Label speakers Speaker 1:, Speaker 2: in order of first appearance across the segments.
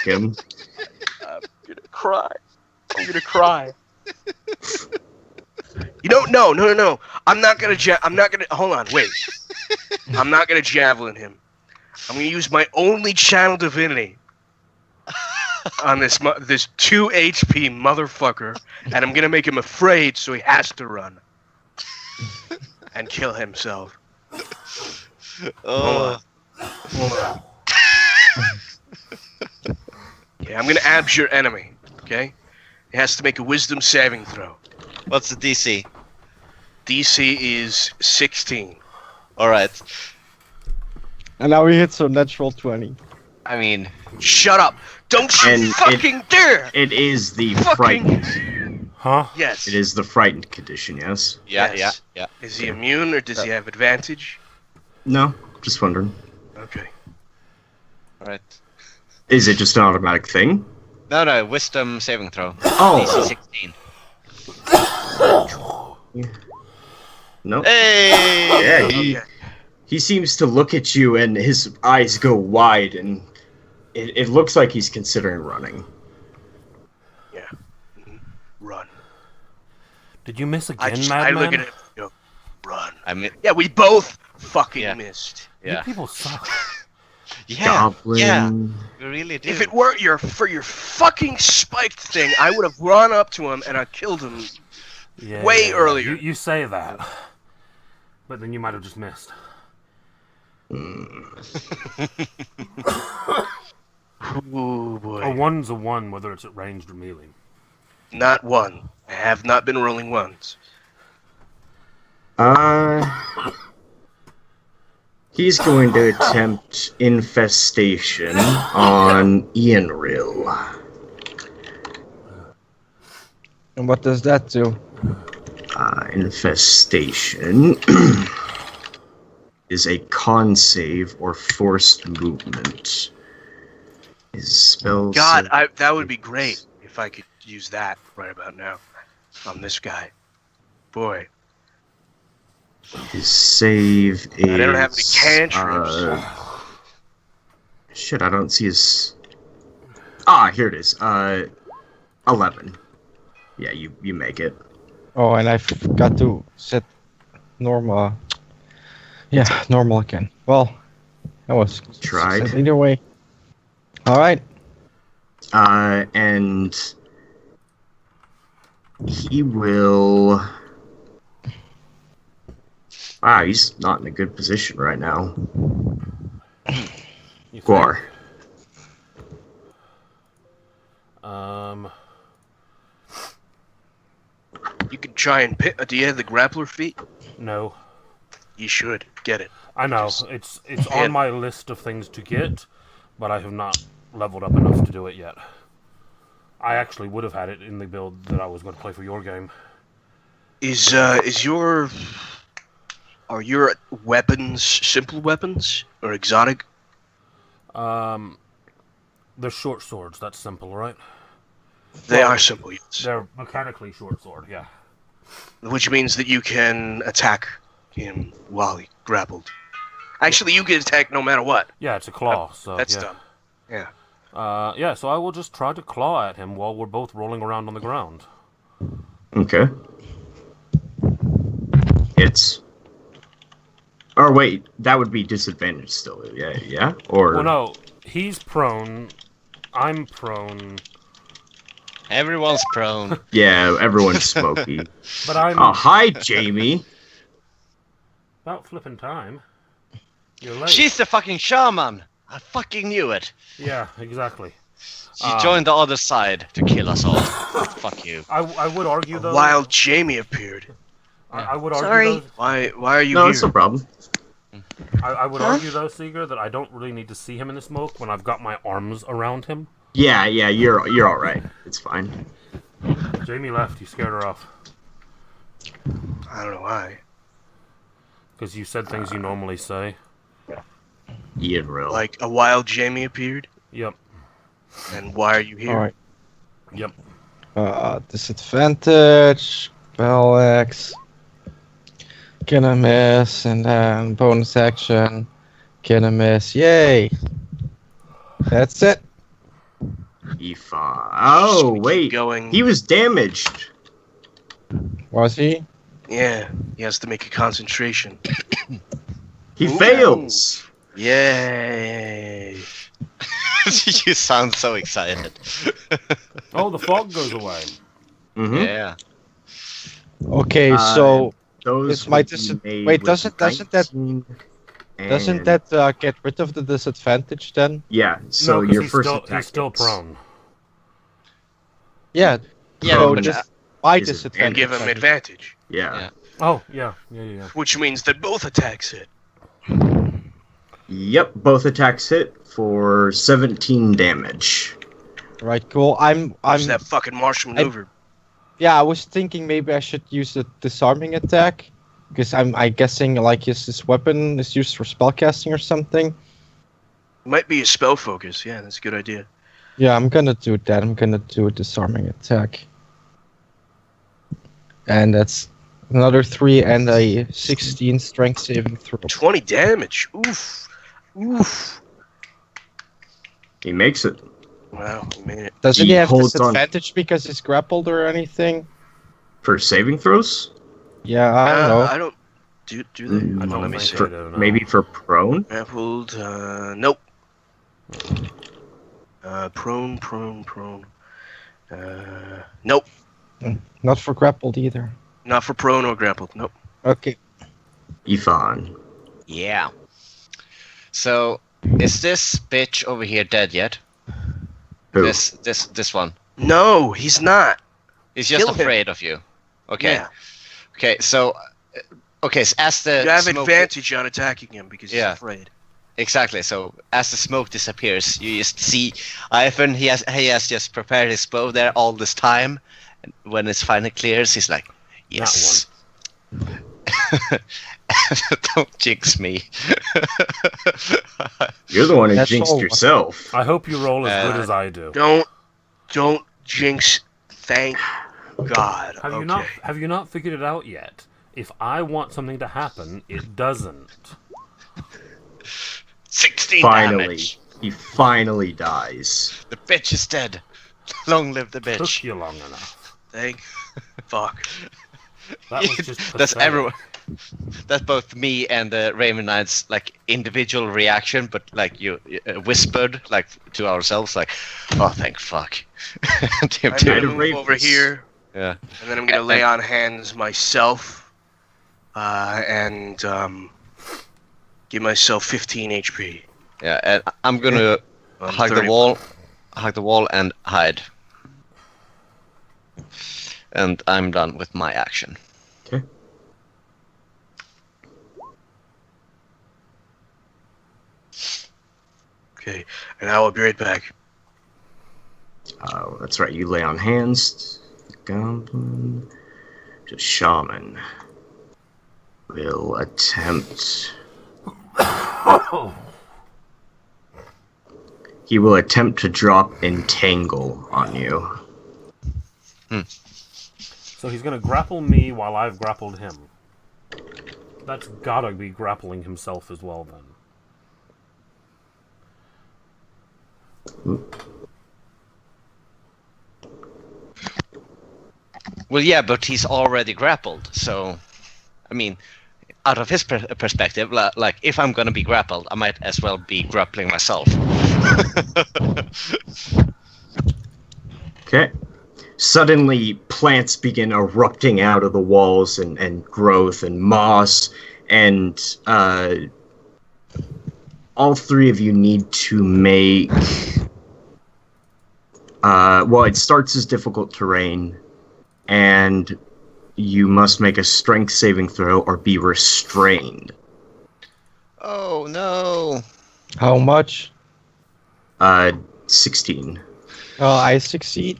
Speaker 1: attack him.
Speaker 2: I'm gonna cry. I'm gonna cry. No. I'm not gonna. Hold on, wait. I'm not gonna javelin him. I'm gonna use my only channel divinity on this 2 HP motherfucker, and I'm gonna make him afraid, so he has to run and kill himself. Hold on. Yeah, I'm gonna abs your enemy. Okay, he has to make a wisdom saving throw.
Speaker 3: What's the DC?
Speaker 2: DC is 16.
Speaker 3: Alright.
Speaker 4: And now he hits a natural 20.
Speaker 3: I mean...
Speaker 2: Shut up! Don't you fucking dare!
Speaker 1: It is the frightened.
Speaker 5: Huh?
Speaker 2: Yes.
Speaker 1: It is the frightened condition, yes?
Speaker 3: Yeah.
Speaker 2: Is he immune, or does he have advantage?
Speaker 1: No, just wondering.
Speaker 2: Okay.
Speaker 3: Alright.
Speaker 1: Is it just an automatic thing?
Speaker 3: No, wisdom saving throw.
Speaker 1: Oh!
Speaker 3: DC 16.
Speaker 1: Nope.
Speaker 3: Hey!
Speaker 1: Yeah, he seems to look at you and his eyes go wide and it looks like he's considering running.
Speaker 2: Yeah. Run.
Speaker 5: Did you miss again,
Speaker 2: I look
Speaker 5: madman?
Speaker 2: at him and go, run.
Speaker 3: I mean...
Speaker 2: Yeah, we both fucking missed.
Speaker 5: You
Speaker 3: Yeah.
Speaker 5: people suck.
Speaker 1: Goblin.
Speaker 3: Yeah. We really do.
Speaker 2: If it weren't for your fucking spiked thing, I would have run up to him and I killed him way earlier.
Speaker 5: You say that, but then you might have just missed.
Speaker 2: Ooh, boy.
Speaker 5: A one's a one, whether it's at ranged or melee.
Speaker 2: Not one. I have not been rolling ones.
Speaker 1: He's going to attempt infestation on Ianril.
Speaker 4: And what does that do?
Speaker 1: Infestation is a con save or forced movement. His spell
Speaker 2: God, that would be great if I could use that right about now on this guy. Boy.
Speaker 1: His save is...
Speaker 2: I don't have any cantrips.
Speaker 1: Shit, I don't see his... here it is. 11. Yeah, you make it.
Speaker 4: Oh, and I forgot to set normal. Yeah, normal again. Well, that was
Speaker 1: Tried.
Speaker 4: set either way. All right.
Speaker 1: And he will... Wow, he's not in a good position right now. Guar.
Speaker 2: You can try and pit. Do you have the grappler feat?
Speaker 5: No.
Speaker 2: You should get it.
Speaker 5: I know. It's on my list of things to get, but I have not leveled up enough to do it yet. I actually would have had it in the build that I was going to play for your game.
Speaker 2: Are your weapons simple weapons or exotic?
Speaker 5: They're short swords. That's simple, right?
Speaker 2: They are simple, yes.
Speaker 5: They're mechanically short sword, yeah.
Speaker 2: Which means that you can attack him while he grappled. Actually, you can attack no matter what.
Speaker 5: Yeah, it's a claw. So
Speaker 2: That's
Speaker 5: yeah.
Speaker 2: dumb. Yeah.
Speaker 5: Yeah, so I will just try to claw at him while we're both rolling around on the ground.
Speaker 1: Okay. It's... Or wait, that would be disadvantage still, yeah? Or...
Speaker 5: Well, no, he's prone, I'm prone.
Speaker 3: Everyone's prone.
Speaker 1: Yeah, everyone's smoky.
Speaker 5: But I'm...
Speaker 1: Oh, hi, Jamie.
Speaker 5: About flipping time. You're late.
Speaker 3: She's the fucking shaman! I fucking knew it.
Speaker 5: Yeah, exactly.
Speaker 3: She joined the other side to kill us all. Fuck you.
Speaker 5: I would argue, though...
Speaker 2: While Jamie appeared.
Speaker 5: I would argue,
Speaker 6: Sorry.
Speaker 5: though...
Speaker 2: Why are you
Speaker 1: No,
Speaker 2: here?
Speaker 1: it's no problem.
Speaker 5: I would argue, though, Seager, that I don't really need to see him in the smoke when I've got my arms around him.
Speaker 1: Yeah, you're alright. It's fine.
Speaker 5: Jamie left, you scared her off.
Speaker 2: I don't know why.
Speaker 5: Because you said things you normally say.
Speaker 1: Ian real.
Speaker 2: Like, a wild Jamie appeared?
Speaker 5: Yep.
Speaker 2: And why are you here?
Speaker 4: All right.
Speaker 5: Yep.
Speaker 4: Disadvantage. Spell X. Gonna miss, and then bonus action. Gonna miss. Yay! That's it.
Speaker 1: E5. Oh,
Speaker 2: Keep
Speaker 1: wait.
Speaker 2: going.
Speaker 1: He was damaged.
Speaker 4: Was he?
Speaker 2: Yeah, he has to make a concentration.
Speaker 1: He
Speaker 2: Ooh.
Speaker 1: fails.
Speaker 2: Yay!
Speaker 3: You sound so excited.
Speaker 5: Oh, the fog goes away.
Speaker 1: Mm-hmm.
Speaker 3: Yeah.
Speaker 4: Okay,
Speaker 1: Uh,
Speaker 4: so
Speaker 1: Those
Speaker 4: It's my
Speaker 1: would be
Speaker 4: dis-
Speaker 1: made
Speaker 4: wait,
Speaker 1: with
Speaker 4: doesn't that
Speaker 1: 19
Speaker 4: doesn't
Speaker 1: and-
Speaker 4: that get rid of the disadvantage then?
Speaker 1: Yeah, so
Speaker 5: No, 'cause
Speaker 1: your
Speaker 5: he's
Speaker 1: first
Speaker 5: still,
Speaker 1: attack
Speaker 5: he's still
Speaker 1: hits.
Speaker 5: prone.
Speaker 4: Yeah.
Speaker 3: Yeah,
Speaker 4: so
Speaker 3: but
Speaker 4: just my
Speaker 1: is it-
Speaker 4: disadvantage.
Speaker 2: And give him advantage,
Speaker 1: Yeah.
Speaker 3: Yeah.
Speaker 5: Oh, yeah.
Speaker 2: which means that both attacks hit.
Speaker 1: Yep, both attacks hit for 17 damage.
Speaker 4: Right, cool. I'm
Speaker 2: Use that fucking martial maneuver.
Speaker 4: Yeah, I was thinking maybe I should use the disarming attack because I guessing like his weapon is used for spellcasting or something.
Speaker 2: Might be a spell focus. Yeah, that's a good idea.
Speaker 4: Yeah, I'm gonna do that. I'm gonna do a disarming attack, and that's another 3 and a 16 strength saving throw.
Speaker 2: 20 damage. Oof. Oof.
Speaker 1: He makes it.
Speaker 2: Wow, he made it.
Speaker 4: Doesn't
Speaker 1: He
Speaker 4: he have
Speaker 1: holds on.
Speaker 4: disadvantage because he's grappled or anything?
Speaker 1: For saving throws?
Speaker 4: Yeah, I don't know.
Speaker 2: I don't. Do they?
Speaker 1: Mm,
Speaker 5: I don't
Speaker 2: Let me
Speaker 5: think
Speaker 2: see.
Speaker 5: so.
Speaker 1: for, maybe for prone?
Speaker 2: Grappled. Nope. Prone. Nope.
Speaker 4: Not for grappled either.
Speaker 2: Not for prone or grappled. Nope.
Speaker 4: Okay.
Speaker 1: Ifan.
Speaker 3: Yeah. So, is this bitch over here dead yet?
Speaker 1: Who?
Speaker 3: This one.
Speaker 2: No, he's not.
Speaker 3: He's just
Speaker 2: Kill him.
Speaker 3: afraid of you. Okay.
Speaker 2: Yeah.
Speaker 3: Okay. So, as the
Speaker 2: You have
Speaker 3: smoke-
Speaker 2: advantage on attacking him because he's
Speaker 3: Yeah.
Speaker 2: afraid.
Speaker 3: Exactly. So as the smoke disappears, you just see Ivan. He has just prepared his bow there all this time. And when it finally clears, he's like, "Yes." Don't jinx me.
Speaker 1: You're the one who
Speaker 4: That's
Speaker 1: jinxed
Speaker 4: all.
Speaker 1: yourself.
Speaker 5: I hope you roll as good
Speaker 3: Uh,
Speaker 5: as I do.
Speaker 2: Don't jinx. Thank God.
Speaker 5: Have you not figured it out yet? If I want something to happen, it doesn't.
Speaker 3: 16
Speaker 1: Finally.
Speaker 3: damage.
Speaker 1: He finally dies.
Speaker 3: The bitch is dead. Long live the
Speaker 5: Took
Speaker 3: bitch.
Speaker 5: you long enough.
Speaker 2: Thank fuck.
Speaker 5: That was just
Speaker 3: That's
Speaker 5: pathetic.
Speaker 3: everyone. That's both me and the Raven Knights like individual reaction, but like you whispered like to ourselves, like, "Oh, thank fuck." Tim,
Speaker 2: I'm
Speaker 3: Tim.
Speaker 2: gonna move
Speaker 1: Ravens.
Speaker 2: over here,
Speaker 3: Yeah.
Speaker 2: and then I'm gonna lay on hands myself, and give myself 15 HP.
Speaker 3: Yeah, and I'm gonna
Speaker 2: On
Speaker 3: hug
Speaker 2: 30.
Speaker 3: the wall, and hide. And I'm done with my action.
Speaker 1: Okay.
Speaker 2: Okay, and I will be right back.
Speaker 1: That's right. You lay on hands. Goblin. The shaman will attempt. He will attempt to drop entangle on you.
Speaker 5: So he's going to grapple me while I've grappled him. That's gotta be grappling himself as well, then.
Speaker 3: Well, yeah, but he's already grappled, so I mean, out of his perspective, like if I'm gonna be grappled, I might as well be grappling myself.
Speaker 1: Okay. Suddenly, plants begin erupting out of the walls and growth and moss, and all three of you need to make. Well, it starts as difficult terrain, and you must make a strength saving throw or be restrained.
Speaker 3: Oh no!
Speaker 4: How much?
Speaker 1: 16.
Speaker 4: Oh, I succeed.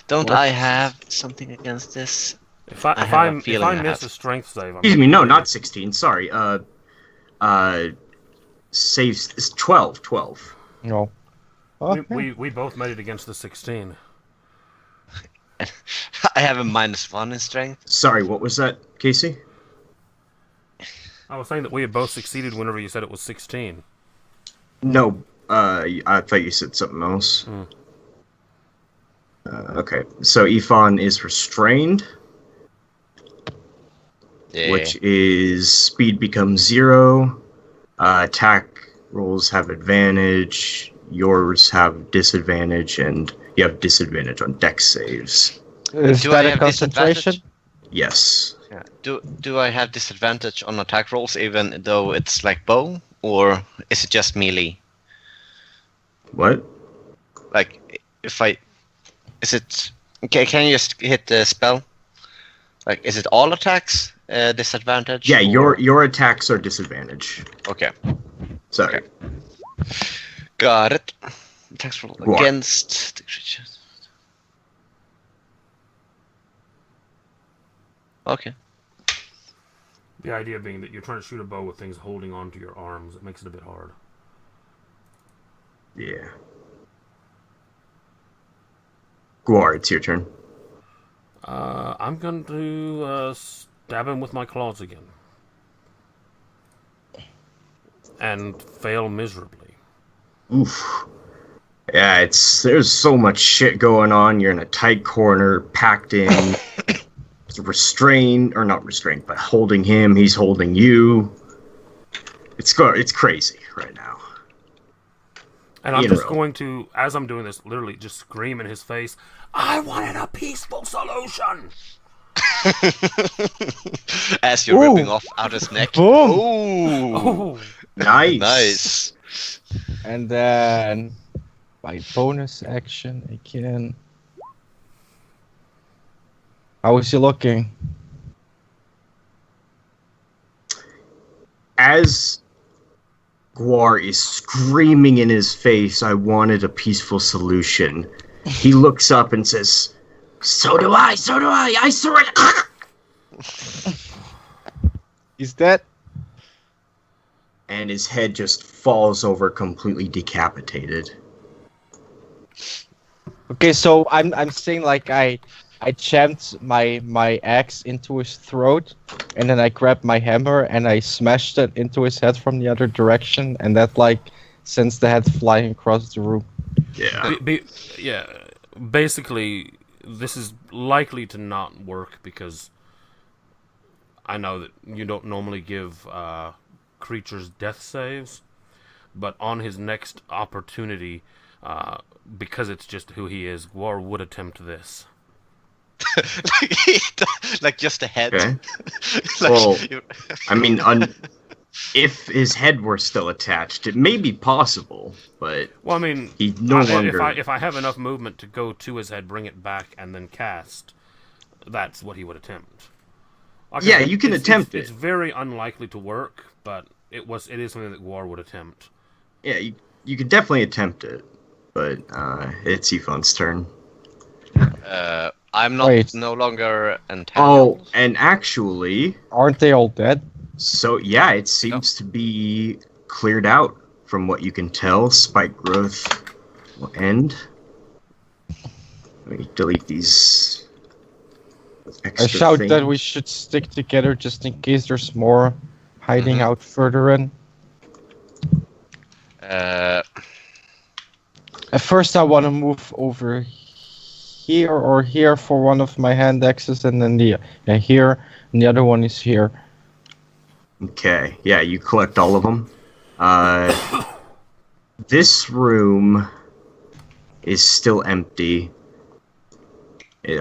Speaker 3: Don't
Speaker 4: What?
Speaker 3: I have something against this?
Speaker 5: If
Speaker 3: I have a
Speaker 5: if
Speaker 3: feeling
Speaker 5: I
Speaker 3: I
Speaker 5: miss
Speaker 3: have.
Speaker 5: a strength save, I'm
Speaker 1: Excuse me, no, not 16. Sorry. Saves is 12. 12.
Speaker 4: No. Okay.
Speaker 5: we both made it against the 16.
Speaker 3: I have a -1 in strength.
Speaker 1: Sorry, what was that, Casey?
Speaker 5: I was saying that we had both succeeded whenever you said it was 16.
Speaker 1: No, I thought you said something else. Okay, so Ifan is restrained, which is speed becomes 0. Attack rolls have advantage. Yours have disadvantage, and you have disadvantage on dex saves.
Speaker 4: Is
Speaker 3: Do
Speaker 4: that
Speaker 3: I
Speaker 4: a
Speaker 3: have
Speaker 4: concentration?
Speaker 3: disadvantage?
Speaker 1: Yes.
Speaker 3: Yeah. Do I have disadvantage on attack rolls even though it's like bow, or is it just melee?
Speaker 1: What?
Speaker 3: Like is it okay? Can you just hit the spell? Like, is it all attacks disadvantage?
Speaker 1: Yeah,
Speaker 3: or...
Speaker 1: your attacks are disadvantage.
Speaker 3: Okay.
Speaker 1: Sorry.
Speaker 3: Okay. Got it. Attacks roll
Speaker 1: What?
Speaker 3: against the creatures. Okay.
Speaker 5: The idea being that you're trying to shoot a bow with things holding onto your arms. It makes it a bit hard.
Speaker 1: Yeah. Guar, it's your turn.
Speaker 5: I'm going to stab him with my claws again. And fail miserably.
Speaker 1: Oof. Yeah, there's so much shit going on. You're in a tight corner, packed in, restrained, or not restrained, but holding him. He's holding you. It's crazy right now.
Speaker 5: And I'm just going to, as I'm doing this, literally just scream in his face, I wanted a peaceful solution!
Speaker 3: As you're ripping off out his neck.
Speaker 4: Boom!
Speaker 3: Ooh.
Speaker 5: Oh,
Speaker 1: Nice.
Speaker 3: Nice.
Speaker 4: And then by bonus action again. How is he looking?
Speaker 1: As Guar is screaming in his face, I wanted a peaceful solution. He looks up and says, so do I, I surrender.
Speaker 4: He's dead.
Speaker 1: And his head just falls over completely decapitated.
Speaker 4: Okay, so I'm saying like I jammed my axe into his throat, and then I grabbed my hammer and I smashed it into his head from the other direction, and that like sends the head flying across the room.
Speaker 1: Yeah.
Speaker 5: yeah, basically, this is likely to not work because I know that you don't normally give creatures death saves, but on his next opportunity, because it's just who he is, Guar would attempt this.
Speaker 3: Like just a head.
Speaker 1: Okay.
Speaker 3: Like,
Speaker 1: Well, I mean, if his head were still attached, it may be possible, but
Speaker 5: Well, I mean,
Speaker 1: he no longer.
Speaker 5: if I have enough movement to go to his head, bring it back, and then cast, that's what he would attempt. Like
Speaker 1: Yeah, you can attempt
Speaker 5: It's
Speaker 1: it.
Speaker 5: very unlikely to work, but it is something that Guar would attempt.
Speaker 1: Yeah, you could definitely attempt it, but it's Ifon's turn.
Speaker 3: I'm not
Speaker 4: Wait.
Speaker 3: no longer entangled.
Speaker 1: Oh, and actually,
Speaker 4: Aren't they all dead?
Speaker 1: so yeah, it seems to be cleared out from what you can tell. Spike growth will end. Let me delete these
Speaker 4: I
Speaker 1: extra
Speaker 4: shout
Speaker 1: things.
Speaker 4: that we should stick together just in case there's more hiding out further in.
Speaker 3: Uh,
Speaker 4: At first, I want to move over here or here for one of my hand axes, and then here, and the other one is here.
Speaker 1: Okay, yeah, you collect all of them. This room is still empty,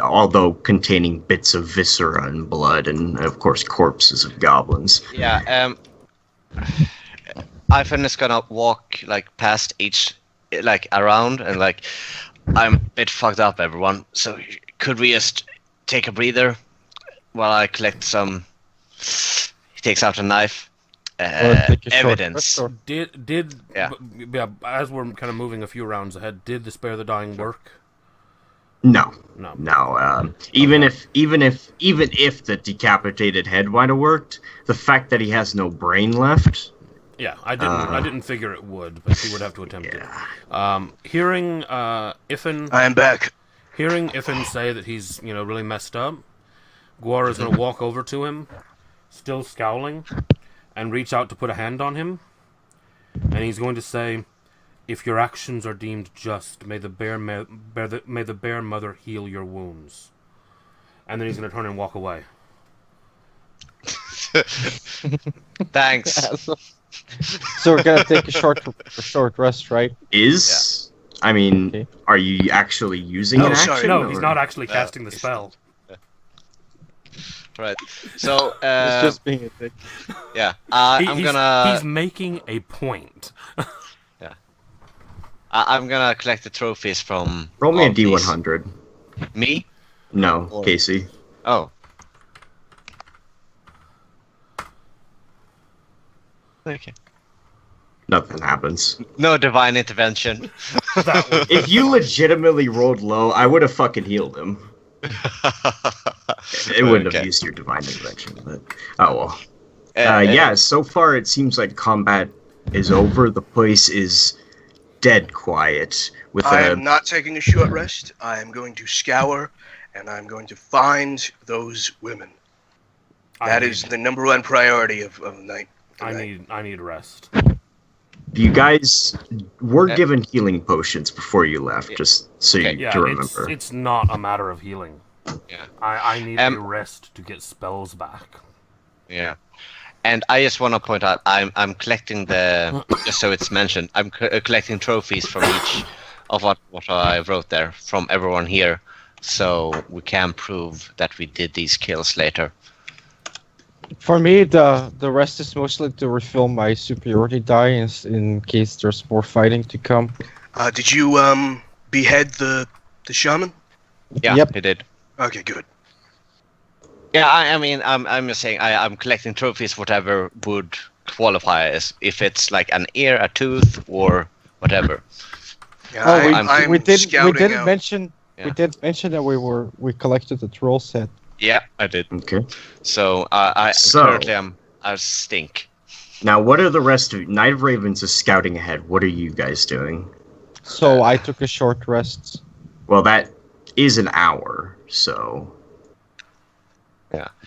Speaker 1: although containing bits of viscera and blood, and of course corpses of goblins.
Speaker 3: yeah. Ivan is gonna walk like past each, like around, and like, I'm a bit fucked up, everyone. So could we just take a breather while I collect some? He takes out a knife.
Speaker 4: Take a short
Speaker 3: Evidence.
Speaker 4: rest, or-
Speaker 5: Yeah, as we're kind of moving a few rounds ahead, did the Spare the Dying work?
Speaker 1: No,
Speaker 5: No.
Speaker 1: no. Even if the decapitated head might have worked, the fact that he has no brain left.
Speaker 5: Yeah, I didn't figure it would, but he would have to attempt it. Hearing Ifin
Speaker 2: I am back.
Speaker 5: Hearing Ifin say that he's, really messed up, Guar is going to walk over to him, still scowling, and reach out to put a hand on him. And he's going to say, If your actions are deemed just, may the bear mother heal your wounds. And then he's going to turn and walk away.
Speaker 3: Thanks.
Speaker 4: So we're gonna take a short rest, right?
Speaker 1: I mean,
Speaker 4: Okay.
Speaker 1: are you actually using an
Speaker 2: sorry.
Speaker 1: action?
Speaker 5: No,
Speaker 1: or-
Speaker 5: he's not actually casting the spell.
Speaker 3: Right. So,
Speaker 4: It's just being a dick.
Speaker 3: yeah.
Speaker 5: He's making a point.
Speaker 3: I'm gonna collect the trophies from.
Speaker 1: Roll me a
Speaker 3: all these.
Speaker 1: D100.
Speaker 3: Me?
Speaker 1: No,
Speaker 4: Or-
Speaker 1: Casey.
Speaker 3: Oh. Okay.
Speaker 1: Nothing happens.
Speaker 3: No divine intervention.
Speaker 1: If you legitimately rolled low, I would have fucking healed him. It wouldn't have
Speaker 3: Okay.
Speaker 1: used your divine intervention, but oh well. Yeah, so far it seems like combat is over. The place is dead quiet. With
Speaker 2: I
Speaker 1: a
Speaker 2: am not taking a short rest. I am going to scour, and I'm going to find those women. That is the number one priority of the night.
Speaker 5: I need rest.
Speaker 1: you guys were given healing potions before you left, just so you
Speaker 5: Yeah,
Speaker 1: to remember.
Speaker 5: it's not a matter of healing.
Speaker 3: Yeah.
Speaker 5: I need a rest to get spells back.
Speaker 3: Yeah. And I just want to point out, I'm collecting the, just so it's mentioned, I'm collecting trophies from each of what I wrote there, from everyone here, so we can prove that we did these kills later.
Speaker 4: For me, the rest is mostly to refill my superiority die in case there's more fighting to come.
Speaker 2: Did you behead the shaman?
Speaker 3: Yeah,
Speaker 4: Yep.
Speaker 3: it did.
Speaker 2: Okay, good.
Speaker 3: Yeah, I mean, I'm just saying, I'm collecting trophies, whatever would qualify as, if it's like an ear, a tooth, or whatever.
Speaker 2: Yeah,
Speaker 4: Oh, we didn't
Speaker 2: scouting out.
Speaker 4: mention
Speaker 3: Yeah.
Speaker 4: we did mention that we collected the troll set.
Speaker 3: Yeah, I did.
Speaker 1: Okay.
Speaker 3: So,
Speaker 1: So-
Speaker 3: currently I stink.
Speaker 1: Now, what are the rest of you? Knight of Ravens is scouting ahead. What are you guys doing?
Speaker 4: So I took a short rest.
Speaker 1: Well, that is an hour, so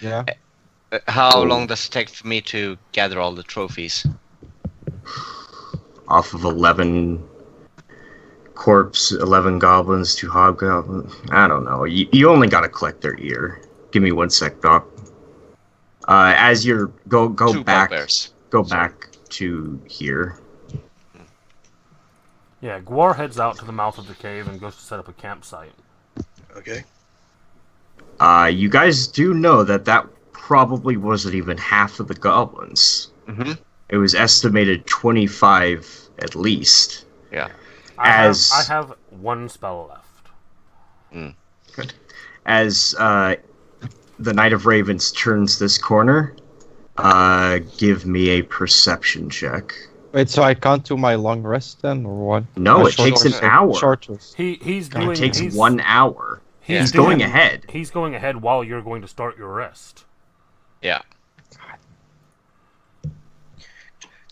Speaker 4: Yeah.
Speaker 3: How
Speaker 1: Oh.
Speaker 3: long does it take for me to gather all the trophies?
Speaker 1: off of 11 corpse, 11 goblins, 2 hobgoblins. I don't know. You only gotta collect their ear. Give me 1 sec, Doc. As you're go
Speaker 3: Two
Speaker 1: back,
Speaker 3: bugbears.
Speaker 1: go back to here.
Speaker 5: Yeah, Gwar heads out to the mouth of the cave and goes to set up a campsite.
Speaker 2: Okay.
Speaker 1: You guys do know that probably wasn't even half of the goblins.
Speaker 3: Mm-hmm.
Speaker 1: It was estimated 25 at least.
Speaker 3: Yeah.
Speaker 5: I
Speaker 1: As-
Speaker 5: have one spell left.
Speaker 1: As the Knight of Ravens turns this corner, give me a perception check.
Speaker 4: Wait, so I can't do my long rest then, or what?
Speaker 1: No,
Speaker 4: My
Speaker 1: it takes an
Speaker 4: rest-
Speaker 1: hour.
Speaker 4: Short rest.
Speaker 5: He's doing.
Speaker 1: It takes
Speaker 5: he's,
Speaker 1: 1 hour. He's
Speaker 5: doing-
Speaker 1: going ahead.
Speaker 5: He's going ahead while you're going to start your rest.
Speaker 3: Yeah.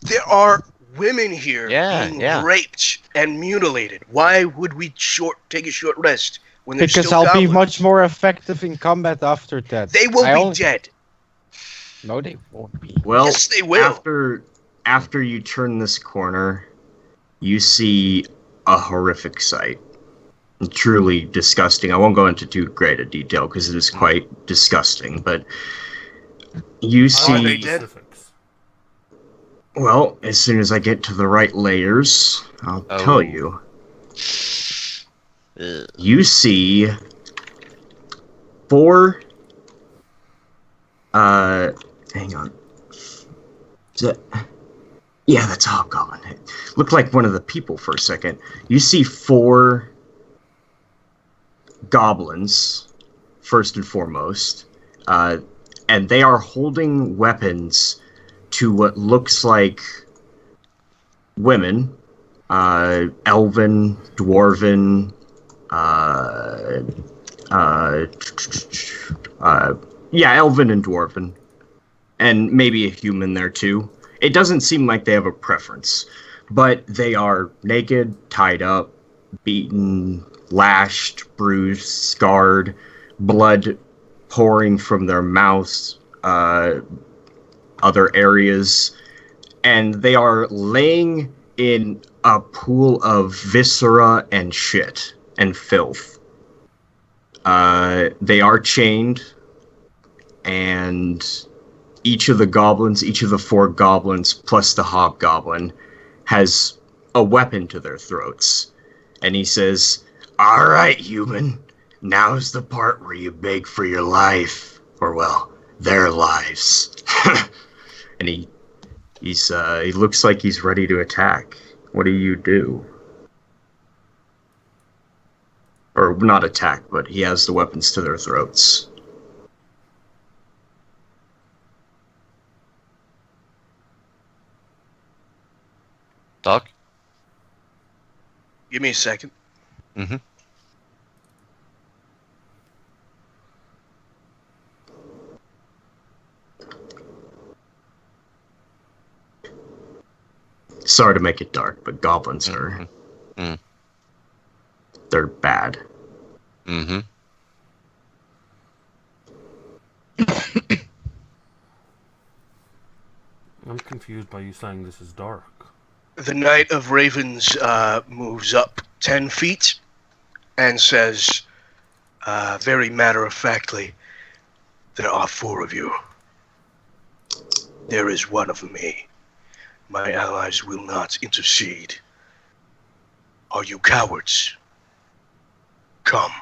Speaker 2: There are women here
Speaker 3: Yeah,
Speaker 2: being
Speaker 3: yeah.
Speaker 2: raped and mutilated. Why would we take a short rest when there's
Speaker 4: Because
Speaker 2: still
Speaker 4: I'll be
Speaker 2: goblins?
Speaker 4: much more effective in combat after that.
Speaker 2: They will
Speaker 4: I
Speaker 2: be
Speaker 4: only-
Speaker 2: dead.
Speaker 4: No, they won't be.
Speaker 1: Well,
Speaker 2: Yes, they will.
Speaker 1: after you turn this corner, you see a horrific sight. Truly disgusting. I won't go into too great a detail because it is quite disgusting, but you
Speaker 2: Are
Speaker 1: see...
Speaker 2: they dead?
Speaker 5: Specifics.
Speaker 1: Well, as soon as I get to the right layers, I'll
Speaker 3: Oh.
Speaker 1: tell you.
Speaker 3: Ugh.
Speaker 1: You see 4... hang on. Is that... Yeah, that's a hobgoblin. It looked like one of the people for a second. You see 4 goblins, first and foremost, and they are holding weapons to what looks like women, elven, dwarven, elven and dwarven, and maybe a human there too. It doesn't seem like they have a preference, but they are naked, tied up, beaten, lashed, bruised, scarred, blood pouring from their mouths, other areas, and they are laying in a pool of viscera and shit and filth. They are chained, and each of the 4 goblins, plus the hobgoblin, has a weapon to their throats. And he says, "All right, human, now's the part where you beg for your life. Or, well, their lives." And he looks like he's ready to attack. What do? Or not attack, but he has the weapons to their throats.
Speaker 3: Doc?
Speaker 2: Give me a second.
Speaker 3: Mm-hmm.
Speaker 1: Sorry to make it dark, but goblins are...
Speaker 3: Mm-hmm.
Speaker 1: They're bad.
Speaker 3: Mm-hmm.
Speaker 5: I'm confused by you saying this is dark.
Speaker 2: The Knight of Ravens moves up 10 feet and says, very matter-of-factly, "There are 4 of you. There is 1 of me. My allies will not intercede. Are you cowards? Come."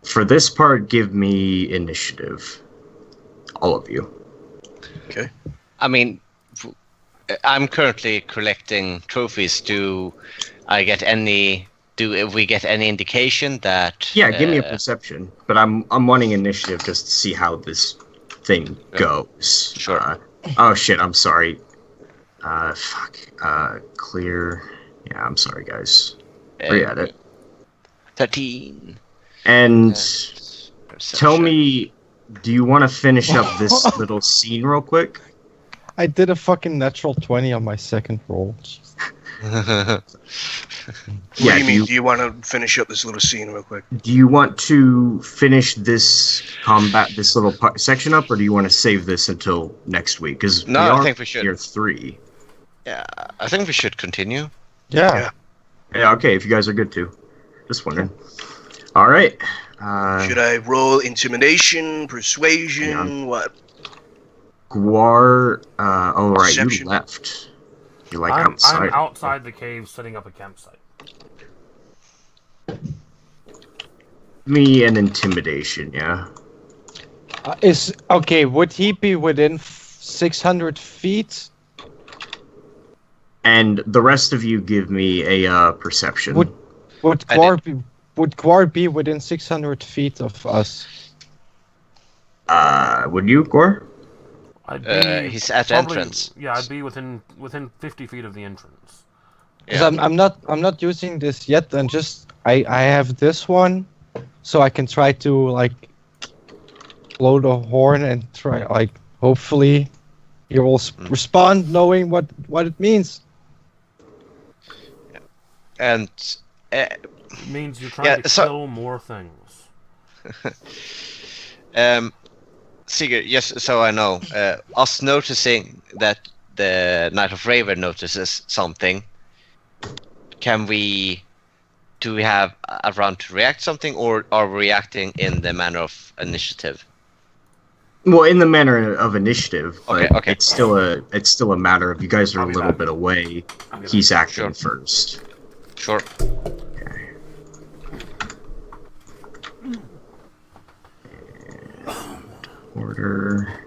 Speaker 1: For this part, give me initiative. All of you.
Speaker 2: Okay.
Speaker 3: I mean, I'm currently collecting trophies. Do we get any indication that?
Speaker 1: Yeah, give me a perception. But I'm wanting initiative just to see how this thing goes.
Speaker 3: Sure.
Speaker 1: Oh shit! I'm sorry. Fuck. Clear. Yeah, I'm sorry, guys. Re-add it.
Speaker 3: 13.
Speaker 1: And tell
Speaker 3: Perception.
Speaker 1: me, do you want to finish up this little scene real quick?
Speaker 4: I did a fucking natural 20 on my second roll.
Speaker 2: What do you mean? Do you want to finish up this little scene real quick?
Speaker 1: Do you want to finish this little section up, or do you want to save this until next week? Because
Speaker 3: No, I think we should.
Speaker 1: Year 3.
Speaker 3: Yeah, I think we should continue.
Speaker 4: Yeah.
Speaker 1: Yeah. Okay. If you guys are good too. Just wondering. All right.
Speaker 2: Should I roll intimidation, persuasion, what?
Speaker 1: Guar. Oh right,
Speaker 2: Perception.
Speaker 1: you left. You're
Speaker 5: I'm
Speaker 1: outside.
Speaker 5: outside the cave setting up a campsite.
Speaker 1: Me and intimidation. Yeah.
Speaker 4: Would he be within 600 feet?
Speaker 1: And the rest of you give me a perception.
Speaker 4: Would Guar be within 600 feet of us?
Speaker 1: Would you, Guar?
Speaker 5: I'd be
Speaker 3: He's at the
Speaker 5: probably-
Speaker 3: entrance.
Speaker 5: Yeah, I'd be within 50 feet of the entrance.
Speaker 4: Because
Speaker 3: Yeah.
Speaker 4: I'm not using this yet, and just I have this one, so I can try to like blow the horn and try hopefully he will respond knowing what it means.
Speaker 3: And
Speaker 5: It means you're trying to kill more things.
Speaker 3: Seager, yes, so I know. Us noticing that the Knight of Raven notices something. Do we have a round to react something, or are we reacting in the manner of initiative?
Speaker 1: Well, in the manner of initiative, but
Speaker 3: Okay.
Speaker 1: it's still a matter of you guys are
Speaker 5: I'll
Speaker 1: a
Speaker 5: be
Speaker 1: little
Speaker 5: back.
Speaker 1: bit away.
Speaker 5: I'll be
Speaker 1: He's
Speaker 5: back.
Speaker 1: acting first.
Speaker 3: Sure.
Speaker 1: Order.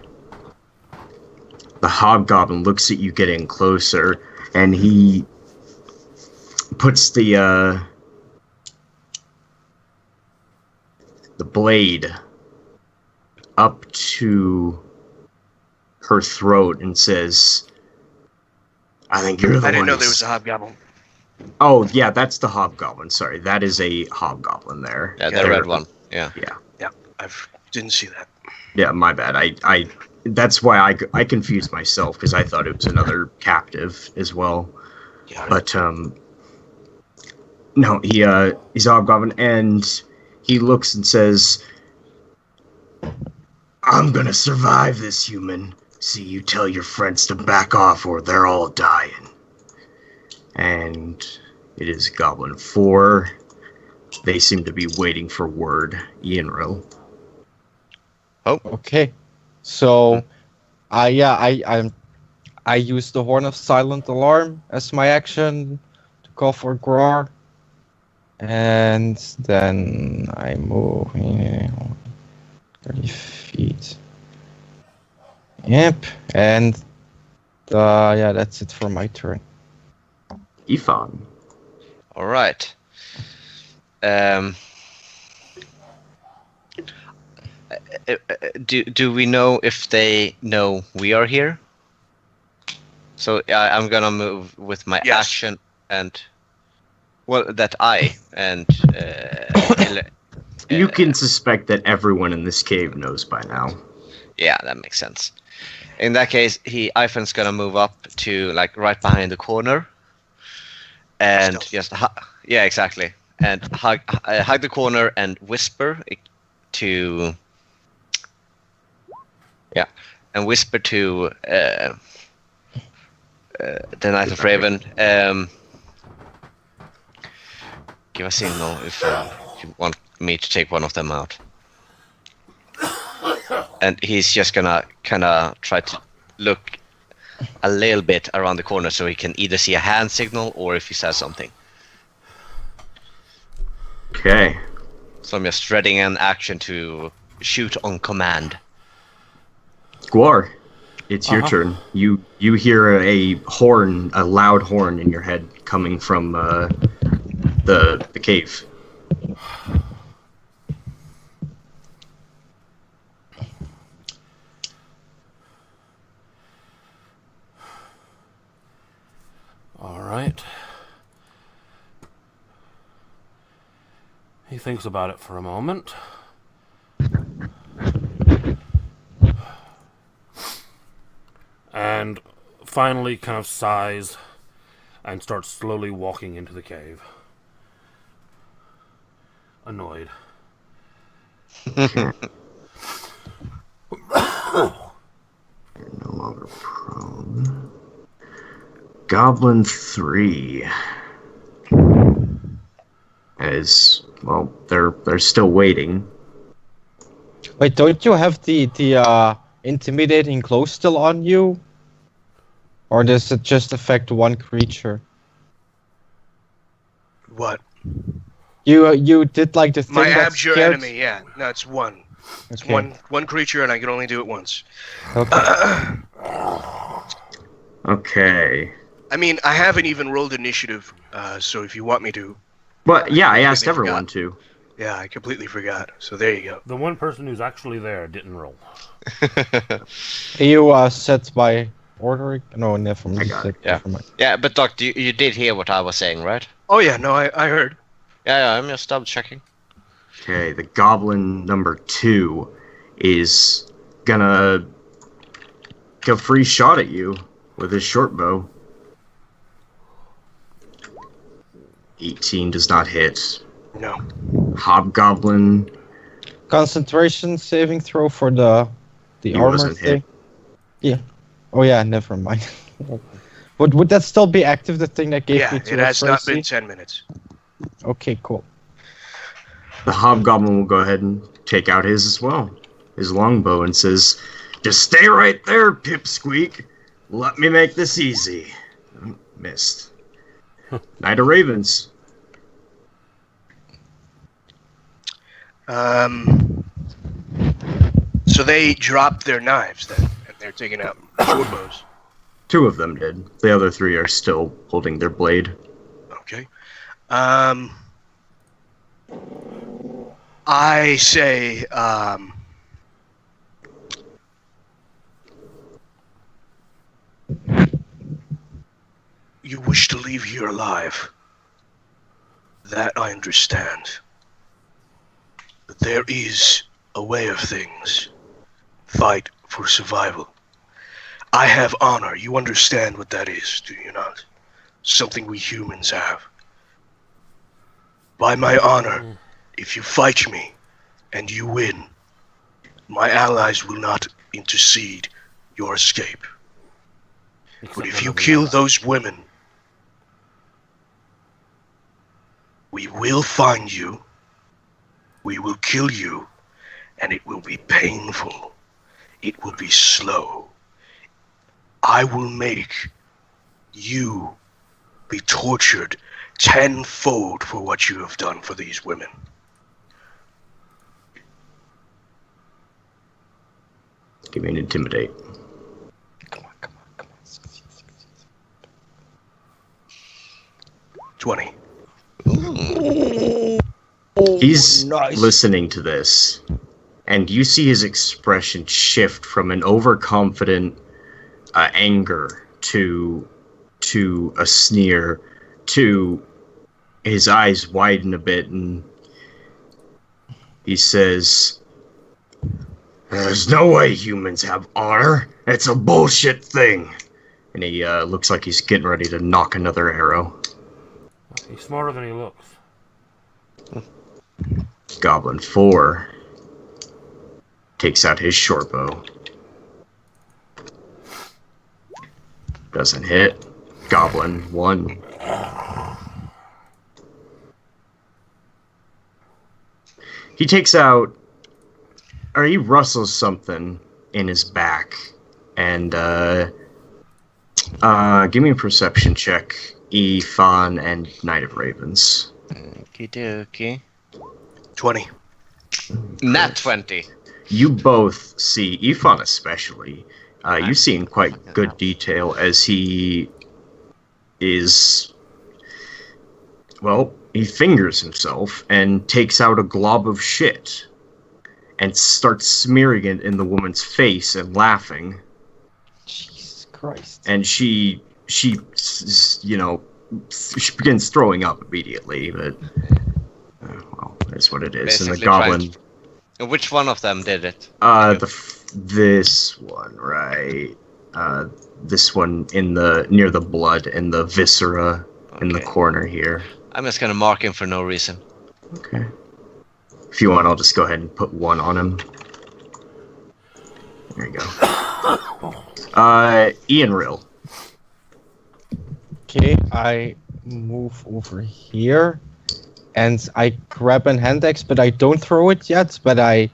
Speaker 1: The hobgoblin looks at you getting closer, and he puts the blade up to her throat and says, "I think you're the
Speaker 2: I didn't know
Speaker 1: one
Speaker 2: there was a hobgoblin.
Speaker 1: Oh, yeah, that's the hobgoblin. Sorry, that is a hobgoblin there.
Speaker 3: Yeah, the red one. Yeah.
Speaker 1: Yeah,
Speaker 2: I didn't see that.
Speaker 1: yeah, my bad. I that's why I confused myself because I thought it was another captive as well.
Speaker 2: Yeah.
Speaker 1: But no, he's a hobgoblin, and he looks and says, I'm gonna survive this, human. See, you tell your friends to back off or they're all dying. And it is Goblin 4. They seem to be waiting for word. Ianro.
Speaker 4: Okay. So, I use the Horn of Silent Alarm as my action to call for Groar. And then I move 30 feet. Yep. And that's it for my turn.
Speaker 1: Ifan.
Speaker 3: All right. Do we know if they know we are here? So I'm gonna move with my
Speaker 2: Yes.
Speaker 3: action and
Speaker 1: You can suspect that everyone in this cave knows by now.
Speaker 3: yeah, that makes sense. In that case, Ivan's gonna move up to like right behind the corner, and
Speaker 2: Stealth.
Speaker 3: exactly, and hug the corner and whisper to the Knight of Raven. Give a signal if you want me to take one of them out. And he's just gonna kind of try to look a little bit around the corner so he can either see a hand signal or if he says something.
Speaker 1: Okay.
Speaker 3: So I'm just readying an action to shoot on command.
Speaker 1: Guar, it's your turn. You hear a loud horn in your head coming from the cave.
Speaker 5: All right. He thinks about it for a moment. And finally kind of sighs and starts slowly walking into the cave. Annoyed.
Speaker 1: You're no longer prone. Goblin 3. As well, they're still waiting.
Speaker 4: Wait, don't you have the intimidating close still on you? Or does it just affect one creature?
Speaker 2: What?
Speaker 4: You did like the thing
Speaker 2: My
Speaker 4: that
Speaker 2: abjure
Speaker 4: scared...
Speaker 2: enemy, yeah. No, it's one. It's
Speaker 4: Okay.
Speaker 2: one creature and I can only do it once.
Speaker 4: Okay.
Speaker 1: Okay.
Speaker 2: I mean, I haven't even rolled initiative, so if you want me to.
Speaker 1: But yeah, I asked
Speaker 2: completely
Speaker 1: everyone
Speaker 2: forgot.
Speaker 1: to.
Speaker 2: Yeah, I completely forgot. So there you go.
Speaker 5: The one person who's actually there didn't roll.
Speaker 4: You set by ordering? No, never mind.
Speaker 1: I got it.
Speaker 3: Yeah.
Speaker 4: Never mind.
Speaker 3: Yeah, but Doc, you did hear what I was saying, right?
Speaker 2: Oh yeah, no, I heard.
Speaker 3: Yeah, I'm just double checking.
Speaker 1: Okay, the goblin number 2 is gonna take a free shot at you with his short bow. 18 does not hit.
Speaker 2: No.
Speaker 1: Hobgoblin.
Speaker 4: Concentration saving throw for the
Speaker 1: He
Speaker 4: armor
Speaker 1: wasn't
Speaker 4: thing.
Speaker 1: hit.
Speaker 4: Yeah. Oh yeah, never mind. Would that still be active? The thing that gave
Speaker 2: Yeah,
Speaker 4: me
Speaker 2: it
Speaker 4: 2
Speaker 2: has not
Speaker 4: accuracy?
Speaker 2: been 10 minutes.
Speaker 4: Okay, cool.
Speaker 1: The hobgoblin will go ahead and take out his as well. His longbow, and says, "Just stay right there, Pipsqueak. Let me make this easy." Missed. Knight of Ravens.
Speaker 2: So they dropped their knives then, and they're taking out short bows.
Speaker 1: 2 of them did. The other 3 are still holding their blade.
Speaker 2: Okay. I say, you wish to leave here alive. That I understand. But there is a way of things. Fight for survival. I have honor. You understand what that is, do you not? Something we humans have. By my honor, if you fight me and you win, My allies will not intercede your escape.
Speaker 5: Except
Speaker 2: But if you
Speaker 5: another
Speaker 2: kill
Speaker 5: ally.
Speaker 2: those women, we will find you, we will kill you, and it will be painful. It will be slow. I will make you be tortured tenfold for what you have done for these women.
Speaker 1: Give me an intimidate.
Speaker 4: Come on, come on, come on.
Speaker 2: 20.
Speaker 1: He's
Speaker 4: nice.
Speaker 1: listening to this, and you see his expression shift from an overconfident anger to a sneer, to his eyes widen a bit, and he says, "There's no way humans have honor. It's a bullshit thing." And he looks like he's getting ready to knock another arrow.
Speaker 5: He's smarter than he looks.
Speaker 1: Goblin 4 takes out his short bow. Doesn't hit. Goblin 1. He takes out, or he rustles something in his back, and give me a perception check, Fawn and Knight of Ravens.
Speaker 3: Okie dokie.
Speaker 2: 20.
Speaker 3: Nat 20.
Speaker 1: You both see, Ifan especially, you see in quite good detail as he is, well, he fingers himself and takes out a glob of shit and starts smearing it in the woman's face and laughing.
Speaker 4: Jesus Christ.
Speaker 1: And she you know, she begins throwing up immediately, but, well, that's what it is. And the
Speaker 3: Basically
Speaker 1: goblin...
Speaker 3: Which one of them did it?
Speaker 1: This one, right? This one near the blood and the viscera in the
Speaker 3: Okay.
Speaker 1: corner here.
Speaker 3: I'm just gonna mark him for no reason.
Speaker 1: Okay. If you want, I'll just go ahead and put 1 on him. There you go. Ian Rill.
Speaker 4: Okay, I move over here, and I grab an hand axe, but I don't throw it yet. But I,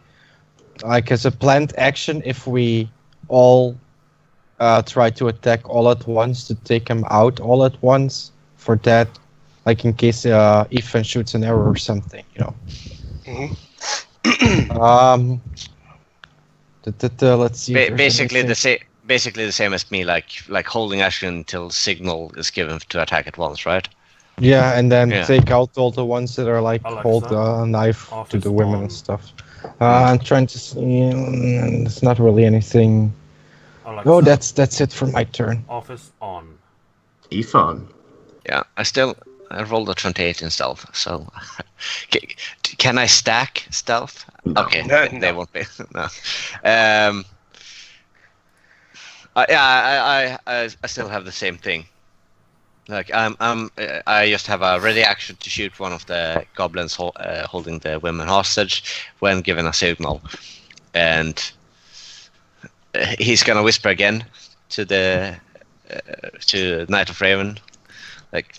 Speaker 4: like as a planned action, if we all try to attack all at once to take him out all at once. For that, like in case Ethan shoots an arrow or something, you know. Let's see. if there's
Speaker 3: Basically
Speaker 4: anything.
Speaker 3: basically the same as me, like holding action until signal is given to attack at once, right?
Speaker 4: Yeah, and then
Speaker 3: Yeah.
Speaker 4: take out all the ones that are like
Speaker 5: Alexa,
Speaker 4: hold a knife to
Speaker 5: office
Speaker 4: the women
Speaker 5: on.
Speaker 4: and stuff. I'm trying to see. It's not really anything.
Speaker 5: Alexa,
Speaker 4: Oh, that's it for my turn.
Speaker 5: office on.
Speaker 1: Ifan.
Speaker 3: Yeah, I rolled a 28 in stealth, so can I stack stealth?
Speaker 1: No.
Speaker 3: Okay,
Speaker 2: No,
Speaker 3: they
Speaker 2: no.
Speaker 3: won't be. No. I still have the same thing. Like I just have a ready action to shoot one of the goblins holding the women hostage when given a signal, and he's gonna whisper again to the to Knight of Raven, like,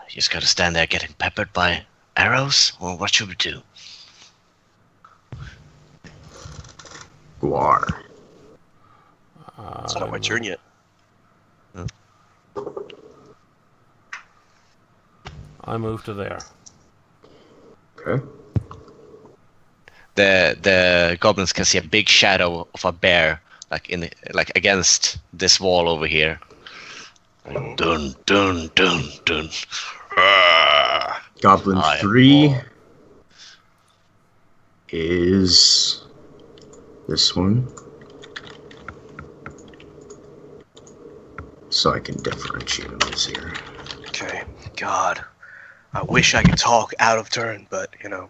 Speaker 3: you just gotta stand there getting peppered by arrows, or what should we do?
Speaker 1: Guar.
Speaker 2: It's not my turn yet.
Speaker 5: I move to there.
Speaker 1: Okay.
Speaker 3: The goblins can see a big shadow of a bear, like against this wall over here. Dun dun dun dun. Ah.
Speaker 1: Goblin
Speaker 3: I am
Speaker 1: 3
Speaker 3: Guar.
Speaker 1: is this one. So I can differentiate them this here.
Speaker 2: Okay. God. I wish I could talk out of turn, but, you know.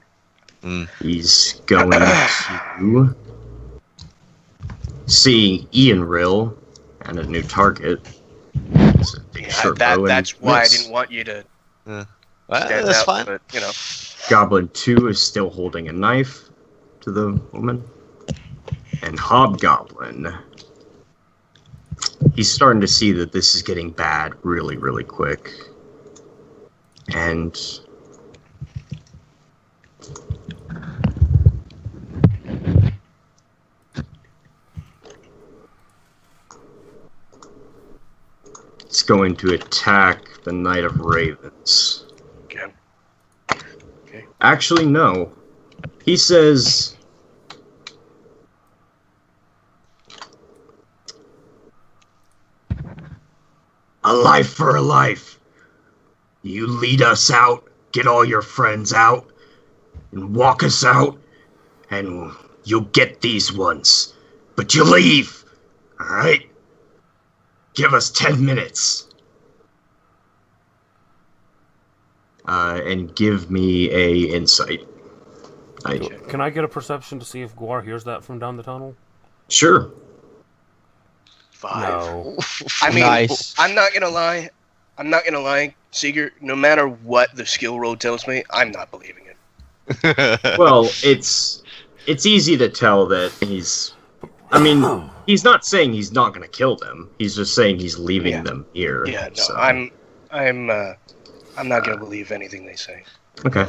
Speaker 1: He's going to see Ian Rill and a new target. It's a big short bow and
Speaker 2: That's why I
Speaker 1: miss.
Speaker 2: didn't want you to
Speaker 3: Well,
Speaker 2: stand
Speaker 3: that's
Speaker 2: out,
Speaker 3: fine.
Speaker 2: but, you know.
Speaker 1: Goblin 2 is still holding a knife to the woman. And Hobgoblin. He's starting to see that this is getting bad really, really quick. And it's going to attack the Knight of Ravens.
Speaker 2: Again. Okay.
Speaker 1: Actually, no. He says, a life for a life. You lead us out, get all your friends out, and walk us out, and you'll get these ones. But you leave, alright? Give us 10 minutes. And give me a insight.
Speaker 5: Can I get a perception to see if Guar hears that from down the tunnel?
Speaker 1: Sure.
Speaker 2: 5.
Speaker 5: No.
Speaker 2: I mean,
Speaker 4: Nice.
Speaker 2: I'm not gonna lie, Seeger. No matter what the skill roll tells me, I'm not believing it.
Speaker 1: Well, it's easy to tell that he's... I mean, he's not saying he's not going to kill them. He's just saying he's leaving them here.
Speaker 2: Yeah, no,
Speaker 1: so.
Speaker 2: I'm not gonna believe anything they say.
Speaker 1: Okay.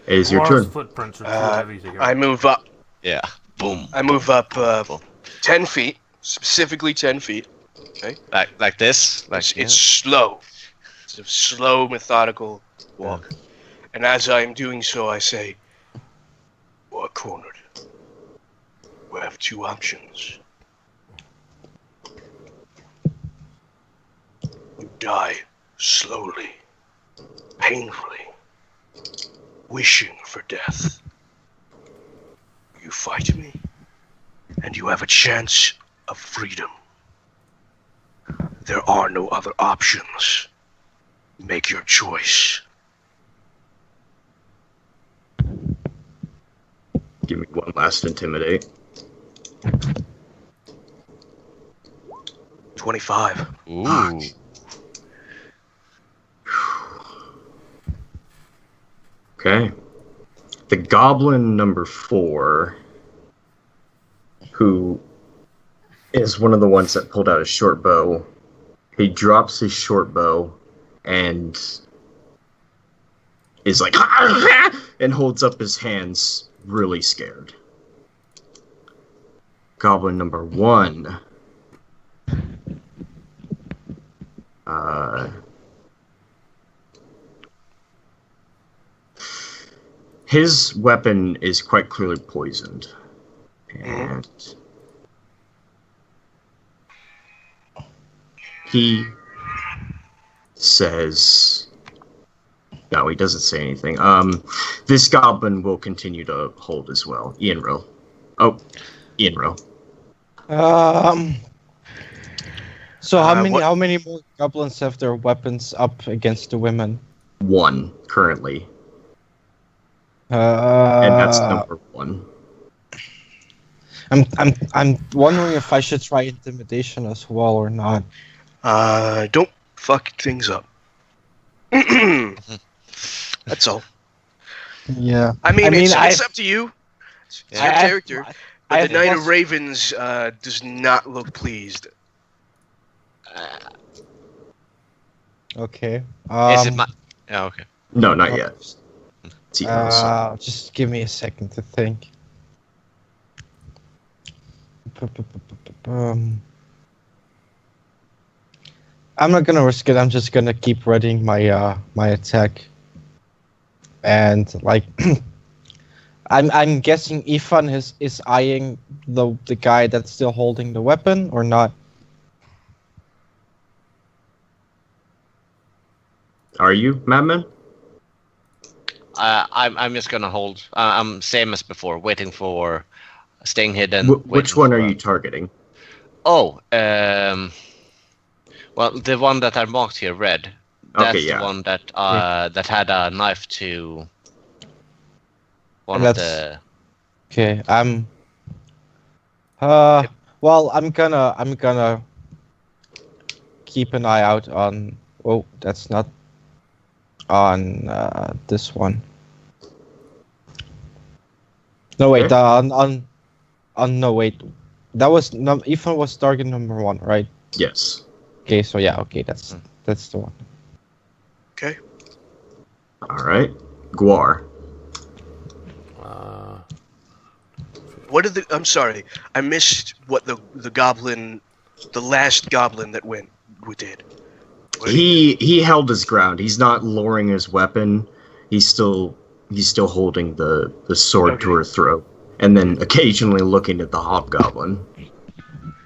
Speaker 1: It is your
Speaker 5: Guar's
Speaker 1: turn.
Speaker 5: footprints are too heavy to get.
Speaker 2: I move up.
Speaker 3: Yeah. Boom.
Speaker 2: I move up 10 feet, specifically 10 feet. Okay.
Speaker 3: Like this.
Speaker 2: It's slow. It's a slow, methodical walk. And as I am doing so, I say, "We're cornered. We have 2 options. You die slowly, painfully, wishing for death. You fight me, and you have a chance of freedom. There are no other options. Make your choice."
Speaker 1: Give me one last intimidate.
Speaker 2: 25.
Speaker 3: Ooh.
Speaker 1: Okay. The goblin number 4, who is one of the ones that pulled out his short bow, he drops his short bow and is like, and holds up his hands, really scared. Goblin number 1. His weapon is quite clearly poisoned. And he says... No, he doesn't say anything. This goblin will continue to hold as well. Ian roll. Oh, Ian roll.
Speaker 4: So how
Speaker 2: what-
Speaker 4: many more goblins have their weapons up against the women?
Speaker 1: 1 currently. And that's number 1.
Speaker 4: I'm wondering if I should try intimidation as well or not.
Speaker 2: Don't fuck things up. That's all.
Speaker 4: Yeah.
Speaker 2: I mean, it's
Speaker 4: I've-
Speaker 2: up to you. It's your
Speaker 4: I-
Speaker 2: character.
Speaker 4: I
Speaker 2: But
Speaker 4: have
Speaker 2: the Knight of
Speaker 4: plus-
Speaker 2: Ravens does not look pleased.
Speaker 4: Okay.
Speaker 3: Is it my? Oh, okay.
Speaker 1: No, not yet. It's Ian,
Speaker 4: Just give me a second to think. I'm not gonna risk it. I'm just gonna keep readying my my attack. And like, I'm guessing Ifan is eyeing the guy that's still holding the weapon or not.
Speaker 1: Are you, Madman?
Speaker 3: I'm just gonna hold. I'm same as before, waiting for staying hidden.
Speaker 1: Which
Speaker 3: waiting
Speaker 1: one
Speaker 3: for-
Speaker 1: are you targeting?
Speaker 3: Oh, well, the one that I marked here, red. That's
Speaker 1: Okay, yeah.
Speaker 3: the one that that had a knife to one
Speaker 4: And
Speaker 3: of
Speaker 4: that's-
Speaker 3: the.
Speaker 4: Okay, well, I'm gonna keep an eye out on. Oh, that's not on this one. No wait,
Speaker 1: Okay.
Speaker 4: on no wait. That was Ethan was target number 1, right?
Speaker 1: Yes.
Speaker 4: Okay, so yeah, okay, that's the one.
Speaker 2: Okay.
Speaker 1: All right. Guar.
Speaker 2: What did the? I'm sorry, I missed what the goblin, the last goblin that went, did. What did
Speaker 1: He held his ground. He's not lowering his weapon. He's still holding the sword to her throat, and then occasionally looking at the hobgoblin.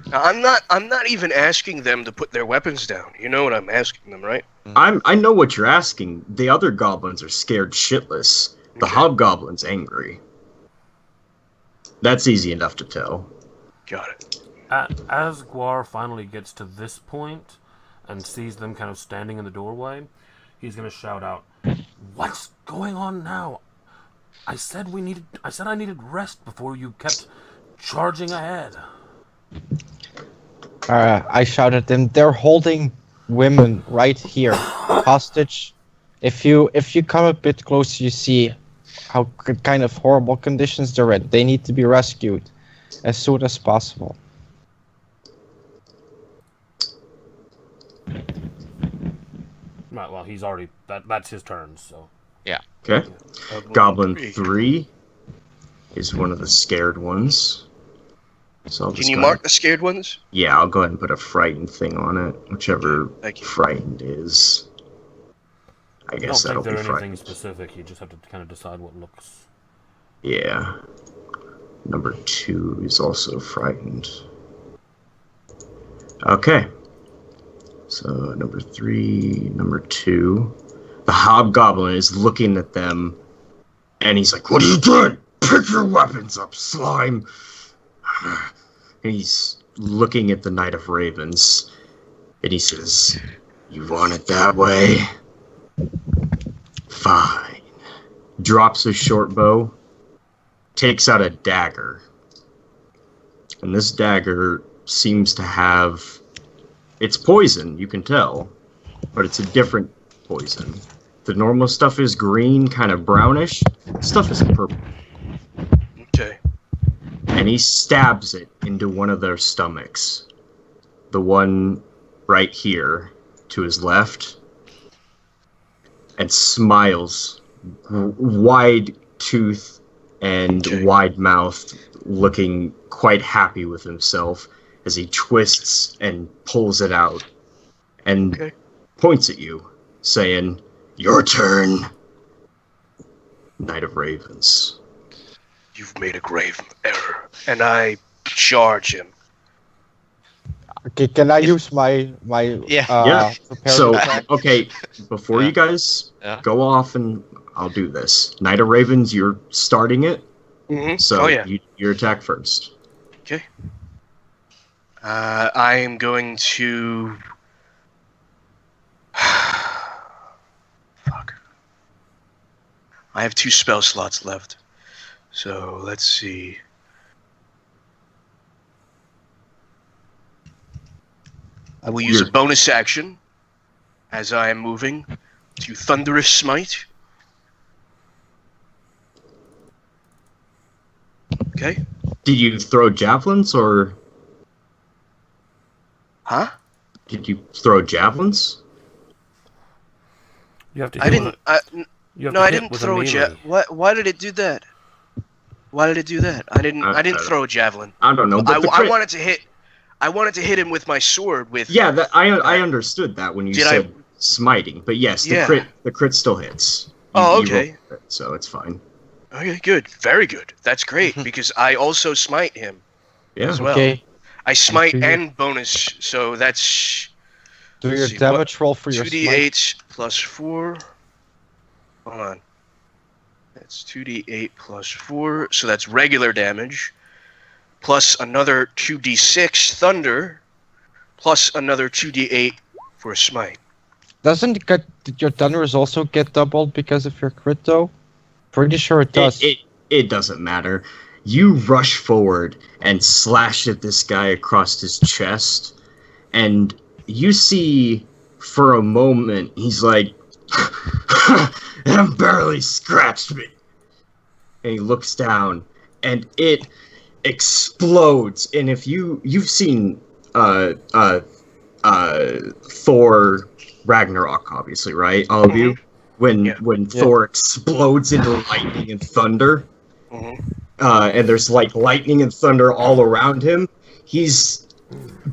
Speaker 2: Now, I'm not even asking them to put their weapons down. You know what I'm asking them, right?
Speaker 1: I know what you're asking. The other goblins are scared shitless. The hobgoblin's angry. That's easy enough to tell.
Speaker 2: Got it.
Speaker 5: As Guar finally gets to this point and sees them kind of standing in the doorway, he's gonna shout out, "What's going on now? I said I needed rest before you kept charging ahead."
Speaker 4: I shouted at them. They're holding women right here, hostage. If you come a bit closer, you see how kind of horrible conditions they're in. They need to be rescued as soon as possible.
Speaker 5: Right, well, he's already that's his turn, so.
Speaker 1: Okay. Goblin 3 is one of the scared ones. So
Speaker 2: Can you mark the scared ones?
Speaker 1: Yeah, I'll go ahead and put a frightened thing on it, whichever
Speaker 2: Thank you.
Speaker 1: frightened is. I
Speaker 5: I don't
Speaker 1: guess that'll
Speaker 5: think
Speaker 1: be
Speaker 5: they're anything
Speaker 1: frightened.
Speaker 5: specific. You just have to kind of decide what looks.
Speaker 1: Yeah. Number 2 is also frightened. Okay. So number 3, number 2. The hobgoblin is looking at them, and he's like, "What are you doing? Pick your weapons up, slime!" And he's looking at the Knight of Ravens, and he says, "You want it that way? Fine." Drops his short bow, takes out a dagger. And this dagger seems to have... It's poison, you can tell, but it's a different poison. The normal stuff is green, kind of brownish. Stuff is purple.
Speaker 2: Okay.
Speaker 1: And he stabs it into one of their stomachs. The one right here to his left. And smiles, wide tooth and wide mouth, looking quite happy with himself as he twists and pulls it out and points at you, saying, "Your turn, Knight of Ravens."
Speaker 2: You've made a grave error, and I charge him.
Speaker 4: Okay, can I use my
Speaker 1: Yeah.
Speaker 4: prepared
Speaker 1: So,
Speaker 4: attack?
Speaker 1: okay, before you guys go off, and I'll do this. Knight of Ravens, you're starting it,
Speaker 2: Mm-hmm.
Speaker 1: so you attack first.
Speaker 2: Okay. I am going to... Fuck. I have 2 spell slots left. So, let's see. I will use a bonus action as I am moving to Thunderous Smite. Okay.
Speaker 1: Did you throw javelins, or
Speaker 2: Huh?
Speaker 1: did you throw javelins?
Speaker 5: You have to.
Speaker 2: I didn't.
Speaker 5: You have
Speaker 2: No,
Speaker 5: to
Speaker 2: I
Speaker 5: hit
Speaker 2: didn't
Speaker 5: with
Speaker 2: throw a
Speaker 5: melee.
Speaker 2: javelin. Why did it do that? Why did it do that? I didn't. I didn't throw a javelin.
Speaker 1: I don't know, but the
Speaker 2: I
Speaker 1: crit-
Speaker 2: wanted to hit. I wanted to hit him with my sword. With
Speaker 1: Yeah, I understood that when you
Speaker 2: Did
Speaker 1: said smiting, but yes,
Speaker 2: Yeah.
Speaker 1: the crit still hits.
Speaker 2: Oh,
Speaker 1: You
Speaker 2: okay.
Speaker 1: rolled the crit, so it's fine.
Speaker 2: Okay, good. Very good. That's great because I also smite him
Speaker 1: Yeah.
Speaker 2: as well.
Speaker 4: Okay,
Speaker 2: I smite
Speaker 4: do you-
Speaker 2: and bonus, so that's
Speaker 4: do
Speaker 2: Let's
Speaker 4: your
Speaker 2: see,
Speaker 4: damage roll for your
Speaker 2: 2d8 plus 4. Hold on. That's 2d8 plus 4, so that's regular damage. Plus another 2d6 thunder. Plus another 2d8 for a smite.
Speaker 4: Did your thunders also get doubled because of your crit though? Pretty sure it does.
Speaker 1: It doesn't matter. You rush forward and slash at this guy across his chest, and you see for a moment he's like, "That barely scratched me." And he looks down, and it explodes, and if you've seen Thor Ragnarok, obviously, right? All of you, when Thor explodes into lightning and thunder, and there's like lightning and thunder all around him. He's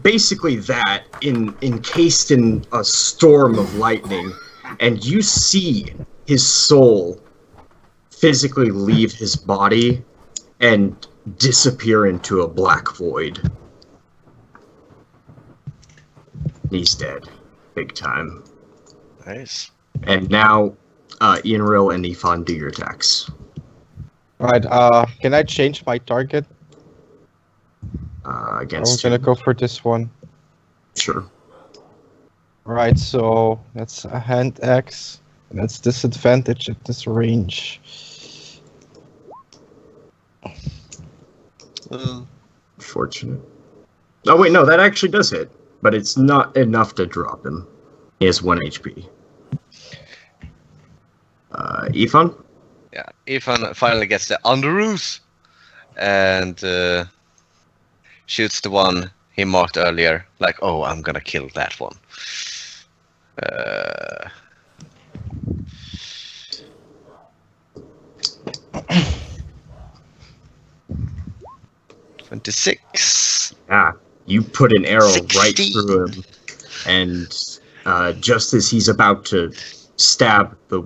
Speaker 1: basically that encased in a storm of lightning, and you see his soul physically leave his body and disappear into a black void. He's dead. Big time.
Speaker 3: Nice.
Speaker 1: And now, Ianril and Ifan, do your attacks.
Speaker 4: Right, can I change my target? I'm
Speaker 1: Against
Speaker 4: gonna
Speaker 1: him.
Speaker 4: go for this one.
Speaker 1: Sure.
Speaker 4: Right, so that's a hand axe, and that's disadvantage at this range.
Speaker 1: Fortunate. Oh wait, no, that actually does hit, but it's not enough to drop him. He has 1 HP. Ifan?
Speaker 3: Yeah, Ethan finally gets the underoos and shoots the one he marked earlier. Like, oh, I'm gonna kill that one. 26.
Speaker 1: Yeah, you put an arrow
Speaker 3: 16.
Speaker 1: right through him, and just as he's about to stab the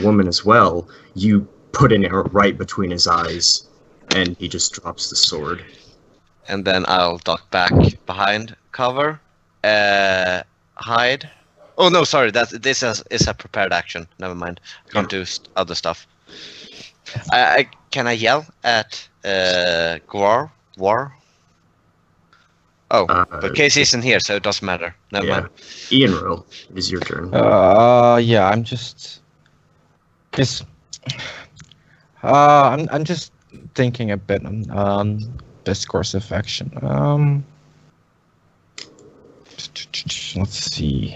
Speaker 1: woman as well, you put an arrow right between his eyes, and he just drops the sword.
Speaker 3: And then I'll duck back behind cover, hide. Oh no, sorry, this is a prepared action. Never mind. I can't do other stuff. Can I yell at Gwar? War? Oh, but Casey isn't here, so it doesn't matter. Never mind.
Speaker 1: Ianril, it is your turn.
Speaker 4: Yeah, I'm just, cause, I'm just thinking a bit on best course of action. Let's see.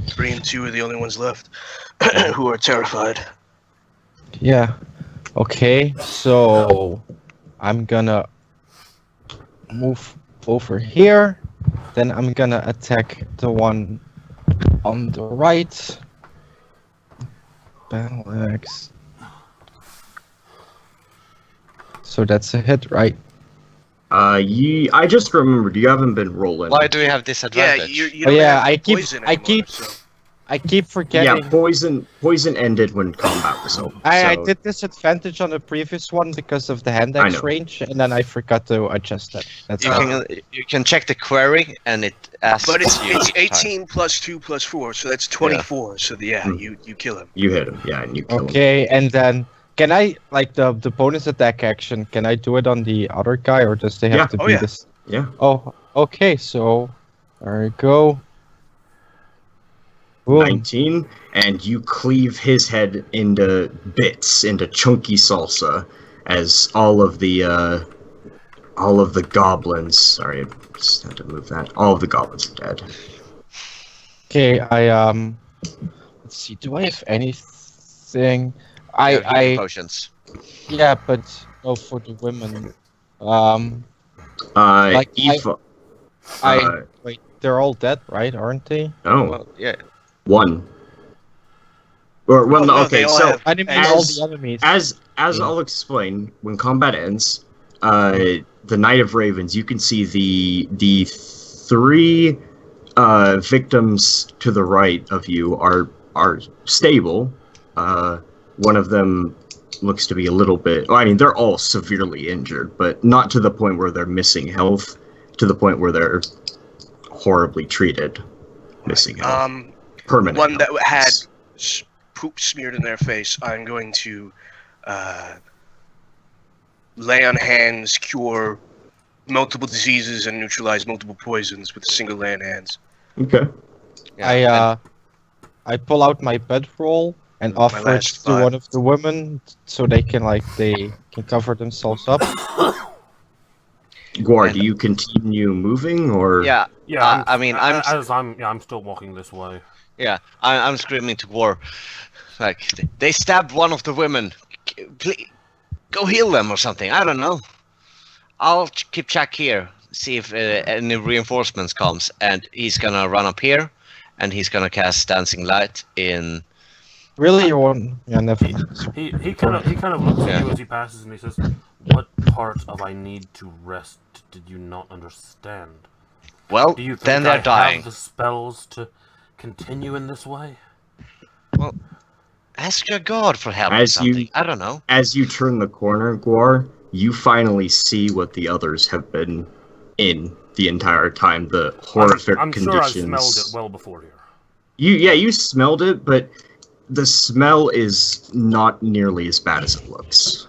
Speaker 2: 3 and 2 are the only ones left who are terrified.
Speaker 4: Yeah. Okay, so I'm gonna move over here. Then I'm gonna attack the one on the right. Battle axe. So that's a hit, right?
Speaker 1: I just remembered you haven't been rolling.
Speaker 3: Why do we have
Speaker 2: Yeah,
Speaker 3: disadvantage?
Speaker 2: you
Speaker 4: Oh,
Speaker 2: don't
Speaker 4: yeah,
Speaker 2: have
Speaker 4: I keep-
Speaker 2: poison
Speaker 4: I
Speaker 2: anymore,
Speaker 4: keep-
Speaker 2: so-
Speaker 4: I keep forgetting.
Speaker 1: Yeah, poison ended when combat was over.
Speaker 4: I
Speaker 1: so-
Speaker 4: did disadvantage on the previous one because of the hand
Speaker 1: I
Speaker 4: axe
Speaker 1: know.
Speaker 4: range, and then I forgot to adjust that. That's all.
Speaker 3: You can check the query, and it asks
Speaker 2: But it's
Speaker 3: you each time.
Speaker 2: 18 plus 2 plus 4, so that's 24. So you kill him.
Speaker 1: You hit him, yeah, and you kill him.
Speaker 4: Okay, and then can I like the bonus attack action? Can I do it on the other guy, or does they have
Speaker 1: Yeah.
Speaker 4: to
Speaker 2: Oh,
Speaker 4: be
Speaker 2: yeah.
Speaker 4: this?
Speaker 1: Yeah.
Speaker 4: Oh, okay. So there we go. Boom.
Speaker 1: 19, and you cleave his head into bits, into chunky salsa, as all of the goblins. Sorry, I just had to move that. All of the goblins are dead.
Speaker 4: Okay, let's see. Do I have anything?
Speaker 3: You have healing
Speaker 4: I
Speaker 3: potions.
Speaker 4: yeah, but no for the women. Like,
Speaker 1: Aoife,
Speaker 4: Wait, they're all dead, right? Aren't they?
Speaker 1: no,
Speaker 3: Well, yeah.
Speaker 1: one. Or well,
Speaker 2: Oh,
Speaker 1: no,
Speaker 2: no,
Speaker 1: okay.
Speaker 2: they all
Speaker 1: So
Speaker 2: have-
Speaker 4: I didn't mean
Speaker 1: As-
Speaker 4: all the enemies.
Speaker 1: as
Speaker 4: Yeah.
Speaker 1: I'll explain, when combat ends, the Knight of Ravens, you can see the 3 victims to the right of you are stable. One of them looks to be a little bit. Well, I mean, they're all severely injured, but not to the point where they're missing health. To the point where they're horribly treated, missing health. Permanent.
Speaker 2: One that
Speaker 1: health.
Speaker 2: had poop smeared in their face, I'm going to lay on hands, cure multiple diseases, and neutralize multiple poisons with a single lay on hands.
Speaker 1: Okay.
Speaker 3: Yeah,
Speaker 4: I pull out my bedroll and offer it
Speaker 2: last
Speaker 4: to
Speaker 2: five.
Speaker 4: one of the women so they can cover themselves up.
Speaker 1: Gwar, do you continue moving or?
Speaker 3: yeah,
Speaker 5: Yeah,
Speaker 3: I mean,
Speaker 5: I'm still walking this way.
Speaker 3: yeah. I'm screaming to War, like they stabbed one of the women. Please, go heal them or something. I don't know. I'll keep check here, see if any reinforcements comes, and he's gonna run up here, and he's gonna cast Dancing Light in.
Speaker 4: Really, you won't? Yeah, never mind.
Speaker 5: He kind of looks at you as he passes and he says, "What part of I need to rest did you not understand?
Speaker 3: Well,
Speaker 5: Do you think
Speaker 3: then they're
Speaker 5: I
Speaker 3: dying.
Speaker 5: have the spells to continue in this way?"
Speaker 3: Well, ask your god for help or
Speaker 1: As
Speaker 3: something.
Speaker 1: you-
Speaker 3: I don't know.
Speaker 1: As you turn the corner, Guar, you finally see what the others have been in the entire time. The horrific
Speaker 5: I'm
Speaker 1: conditions.
Speaker 5: sure I smelled it well before here.
Speaker 1: You smelled it, but the smell is not nearly as bad as it looks.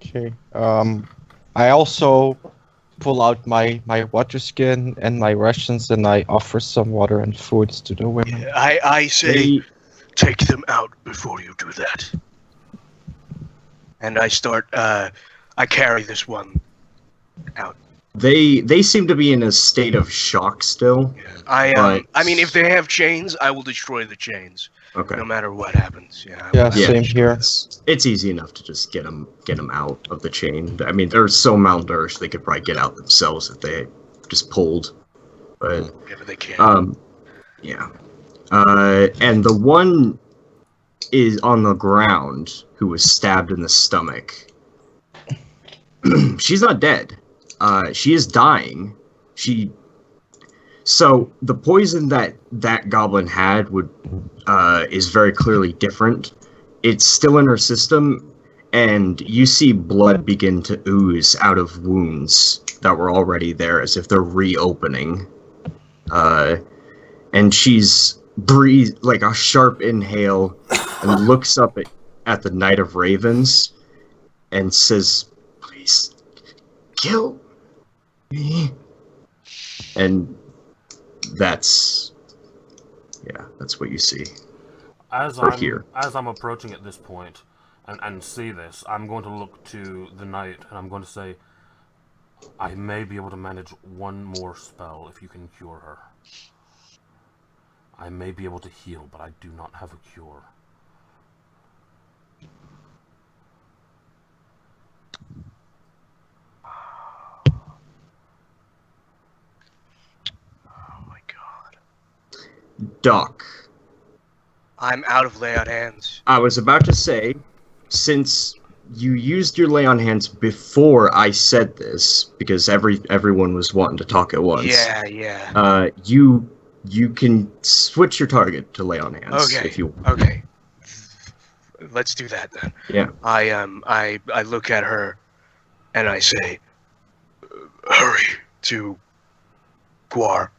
Speaker 4: Okay. I also pull out my water skin and my rations, and I offer some water and foods to the women.
Speaker 2: I say,
Speaker 1: They,
Speaker 2: take them out before you do that. And I start, I carry this one out.
Speaker 1: they seem to be in a state of shock still.
Speaker 2: I
Speaker 1: But-
Speaker 2: mean, if they have chains, I will destroy the chains,
Speaker 1: Okay.
Speaker 2: no matter what happens. Yeah.
Speaker 4: Yeah,
Speaker 1: Yeah.
Speaker 4: same here.
Speaker 1: It's easy enough to just get them out of the chain. I mean, they're so malnourished they could probably get out themselves if they just pulled. But
Speaker 2: Yeah, but they can't.
Speaker 1: yeah. And the one is on the ground who was stabbed in the stomach. She's not dead. She is dying. So the poison that goblin had is very clearly different. It's still in her system, and you see blood begin to ooze out of wounds that were already there, as if they're reopening. And she's breathed like a sharp inhale and looks up at the Knight of Ravens and says, "Please kill me." And that's what you see.
Speaker 5: As I'm approaching at this point and see this, I'm going to look to the knight and I'm going to say, "I may be able to manage one more spell if you can cure her. I may be able to heal, but I do not have a cure."
Speaker 2: Oh my god.
Speaker 1: Doc,
Speaker 2: I'm out of lay on hands.
Speaker 1: I was about to say, since you used your lay on hands before I said this, because everyone was wanting to talk at once.
Speaker 2: Yeah.
Speaker 1: You can switch your target to lay on hands
Speaker 2: Okay.
Speaker 1: if you.
Speaker 2: Okay. Let's do that then.
Speaker 1: Yeah.
Speaker 2: I look at her and I say, hurry to Guar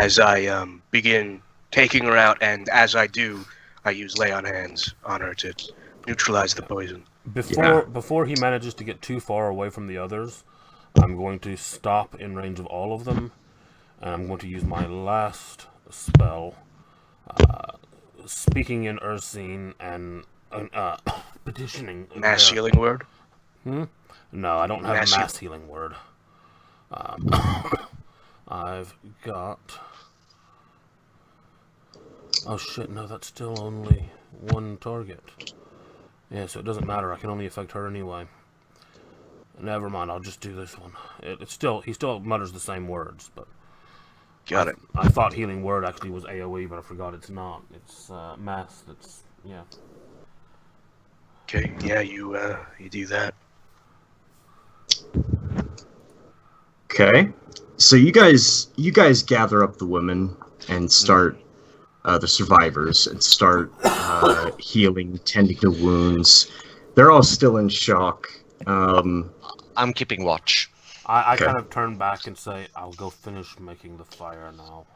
Speaker 2: as I begin taking her out, and as I do, I use lay on hands on her to neutralize the poison.
Speaker 5: Before he manages to get too far away from the others, I'm going to stop in range of all of them, and I'm going to use my last spell, speaking in Ursine and petitioning.
Speaker 2: Mass healing word?
Speaker 5: No, I don't have
Speaker 2: Mass
Speaker 5: a mass healing word. I've got. Oh shit! No, that's still only one target. Yeah, so it doesn't matter. I can only affect her anyway. Never mind. I'll just do this one. He still mutters the same words, but.
Speaker 2: Got it.
Speaker 5: I thought healing word actually was AOE, but I forgot it's not. It's mass. That's yeah.
Speaker 2: Okay, yeah, you do that.
Speaker 1: Okay. So you guys gather up the women and start the survivors and start healing, tending to wounds. They're all still in shock.
Speaker 3: I'm keeping watch.
Speaker 5: I
Speaker 1: Okay.
Speaker 5: kind of turn back and say, "I'll go finish making the fire now."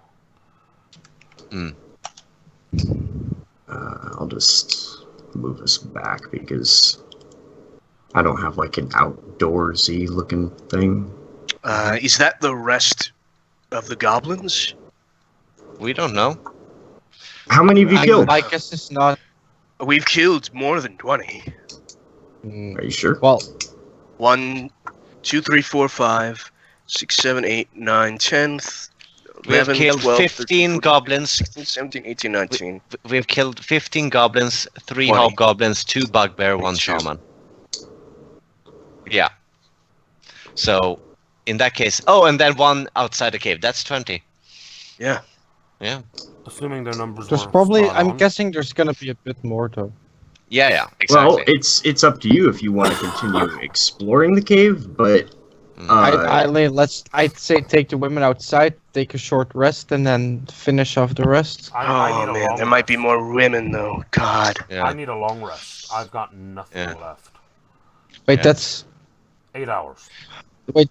Speaker 1: I'll just move us back because I don't have like an outdoorsy looking thing.
Speaker 2: Is that the rest of the goblins?
Speaker 3: We don't know.
Speaker 1: How many have you killed?
Speaker 4: I guess it's not.
Speaker 2: We've killed more than 20.
Speaker 4: Mm,
Speaker 1: Are you sure?
Speaker 4: well,
Speaker 2: 1, 2, 3, 4, 5, 6, 7, 8, 9, 10,
Speaker 3: We have
Speaker 2: 11,
Speaker 3: killed
Speaker 2: 12,
Speaker 3: 15
Speaker 2: 13, 14,
Speaker 3: goblins.
Speaker 2: 16, 17, 18, 19.
Speaker 3: We've killed 15 goblins, 3
Speaker 2: 20.
Speaker 3: hobgoblins, 2 bugbear, 1
Speaker 2: 22.
Speaker 3: shaman. Yeah. So, in that case, oh, and then one outside the cave. That's 20.
Speaker 2: Yeah.
Speaker 3: Yeah.
Speaker 5: Assuming their numbers
Speaker 4: There's
Speaker 5: were
Speaker 4: probably.
Speaker 5: spot
Speaker 4: I'm
Speaker 5: on.
Speaker 4: guessing there's gonna be a bit more though.
Speaker 3: Yeah,
Speaker 1: Well,
Speaker 3: exactly.
Speaker 1: it's up to you if you want to continue exploring the cave, but
Speaker 4: I'd say take the women outside, take a short rest, and then finish off the rest.
Speaker 5: I
Speaker 2: Oh
Speaker 5: need a
Speaker 2: man,
Speaker 5: long
Speaker 2: there might be
Speaker 5: rest.
Speaker 2: more women though. God.
Speaker 3: Yeah.
Speaker 5: I need a long rest. I've got nothing
Speaker 3: Yeah.
Speaker 5: left.
Speaker 4: Wait,
Speaker 3: Yeah.
Speaker 5: 8 hours.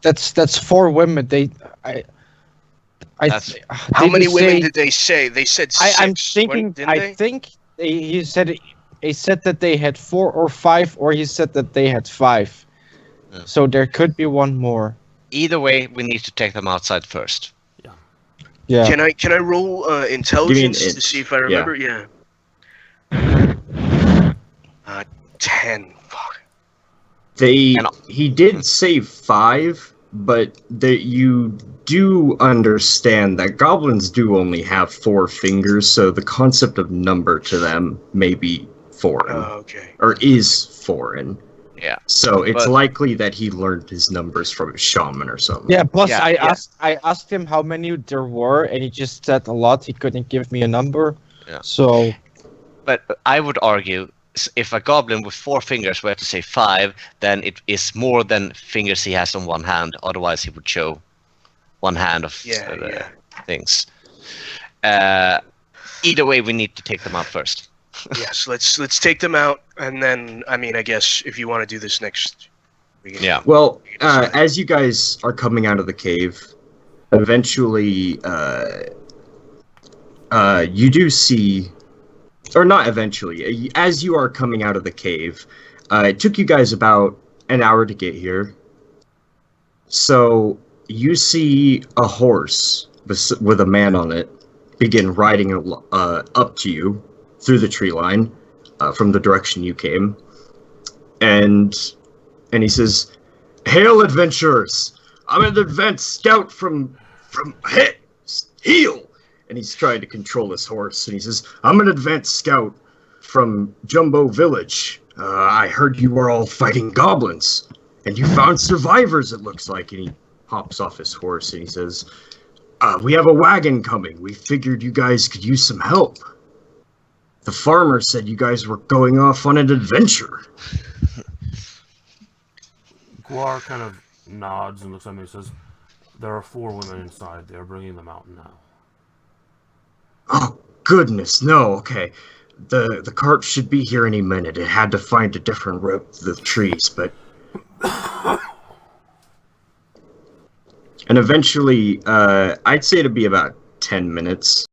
Speaker 4: that's 4 women.
Speaker 3: That's-
Speaker 2: How many women
Speaker 4: say,
Speaker 2: did they say? They said 6.
Speaker 4: I'm thinking.
Speaker 2: Didn't
Speaker 4: I
Speaker 2: they?
Speaker 4: think he said that they had 4 or 5, or he said that they had 5.
Speaker 3: Yeah.
Speaker 4: So there could be one more.
Speaker 3: Either way, we need to take them outside first.
Speaker 4: Yeah.
Speaker 2: Can I roll intelligence to
Speaker 1: int?
Speaker 2: see if I remember? Yeah. 10. Fuck.
Speaker 1: He did say 5, but you do understand that goblins do only have 4 fingers, so the concept of number to them may be foreign,
Speaker 2: Okay.
Speaker 1: or is foreign.
Speaker 3: Yeah.
Speaker 1: So it's
Speaker 3: But-
Speaker 1: likely that he learned his numbers from a shaman or something.
Speaker 4: Yeah. Plus,
Speaker 3: Yeah,
Speaker 4: I asked him how many there were, and he just said a lot. He couldn't give me a number.
Speaker 3: Yeah.
Speaker 4: So
Speaker 3: But I would argue, if a goblin with 4 fingers were to say 5, then it is more than fingers he has on one hand. Otherwise, he would show one hand of things. Either way, we need to take them out first.
Speaker 2: Yes. Let's take them out, and then I guess if you want to do this next. We can,
Speaker 3: Yeah.
Speaker 1: Well, as you guys are coming out of the cave, eventually, you do see, or not eventually, as you are coming out of the cave, it took you guys about an hour to get here. So you see a horse with a man on it begin riding up to you through the tree line from the direction you came, and he says, "Hail, adventurers! I'm an advanced scout from Heel." And he's trying to control his horse, and he says, "I'm an advanced scout from Jumbo Village. I heard you were all fighting goblins, and you found survivors, it looks like." And he hops off his horse, and he says, "We have a wagon coming. We figured you guys could use some help. The farmer said you guys were going off on an adventure."
Speaker 5: Guar kind of nods and looks at me and says, "There are 4 women inside. They are bringing them out now."
Speaker 1: "Oh, goodness, no, okay. The cart should be here any minute. It had to find a different route through the trees, but..." And eventually, I'd say it'd be about 10 minutes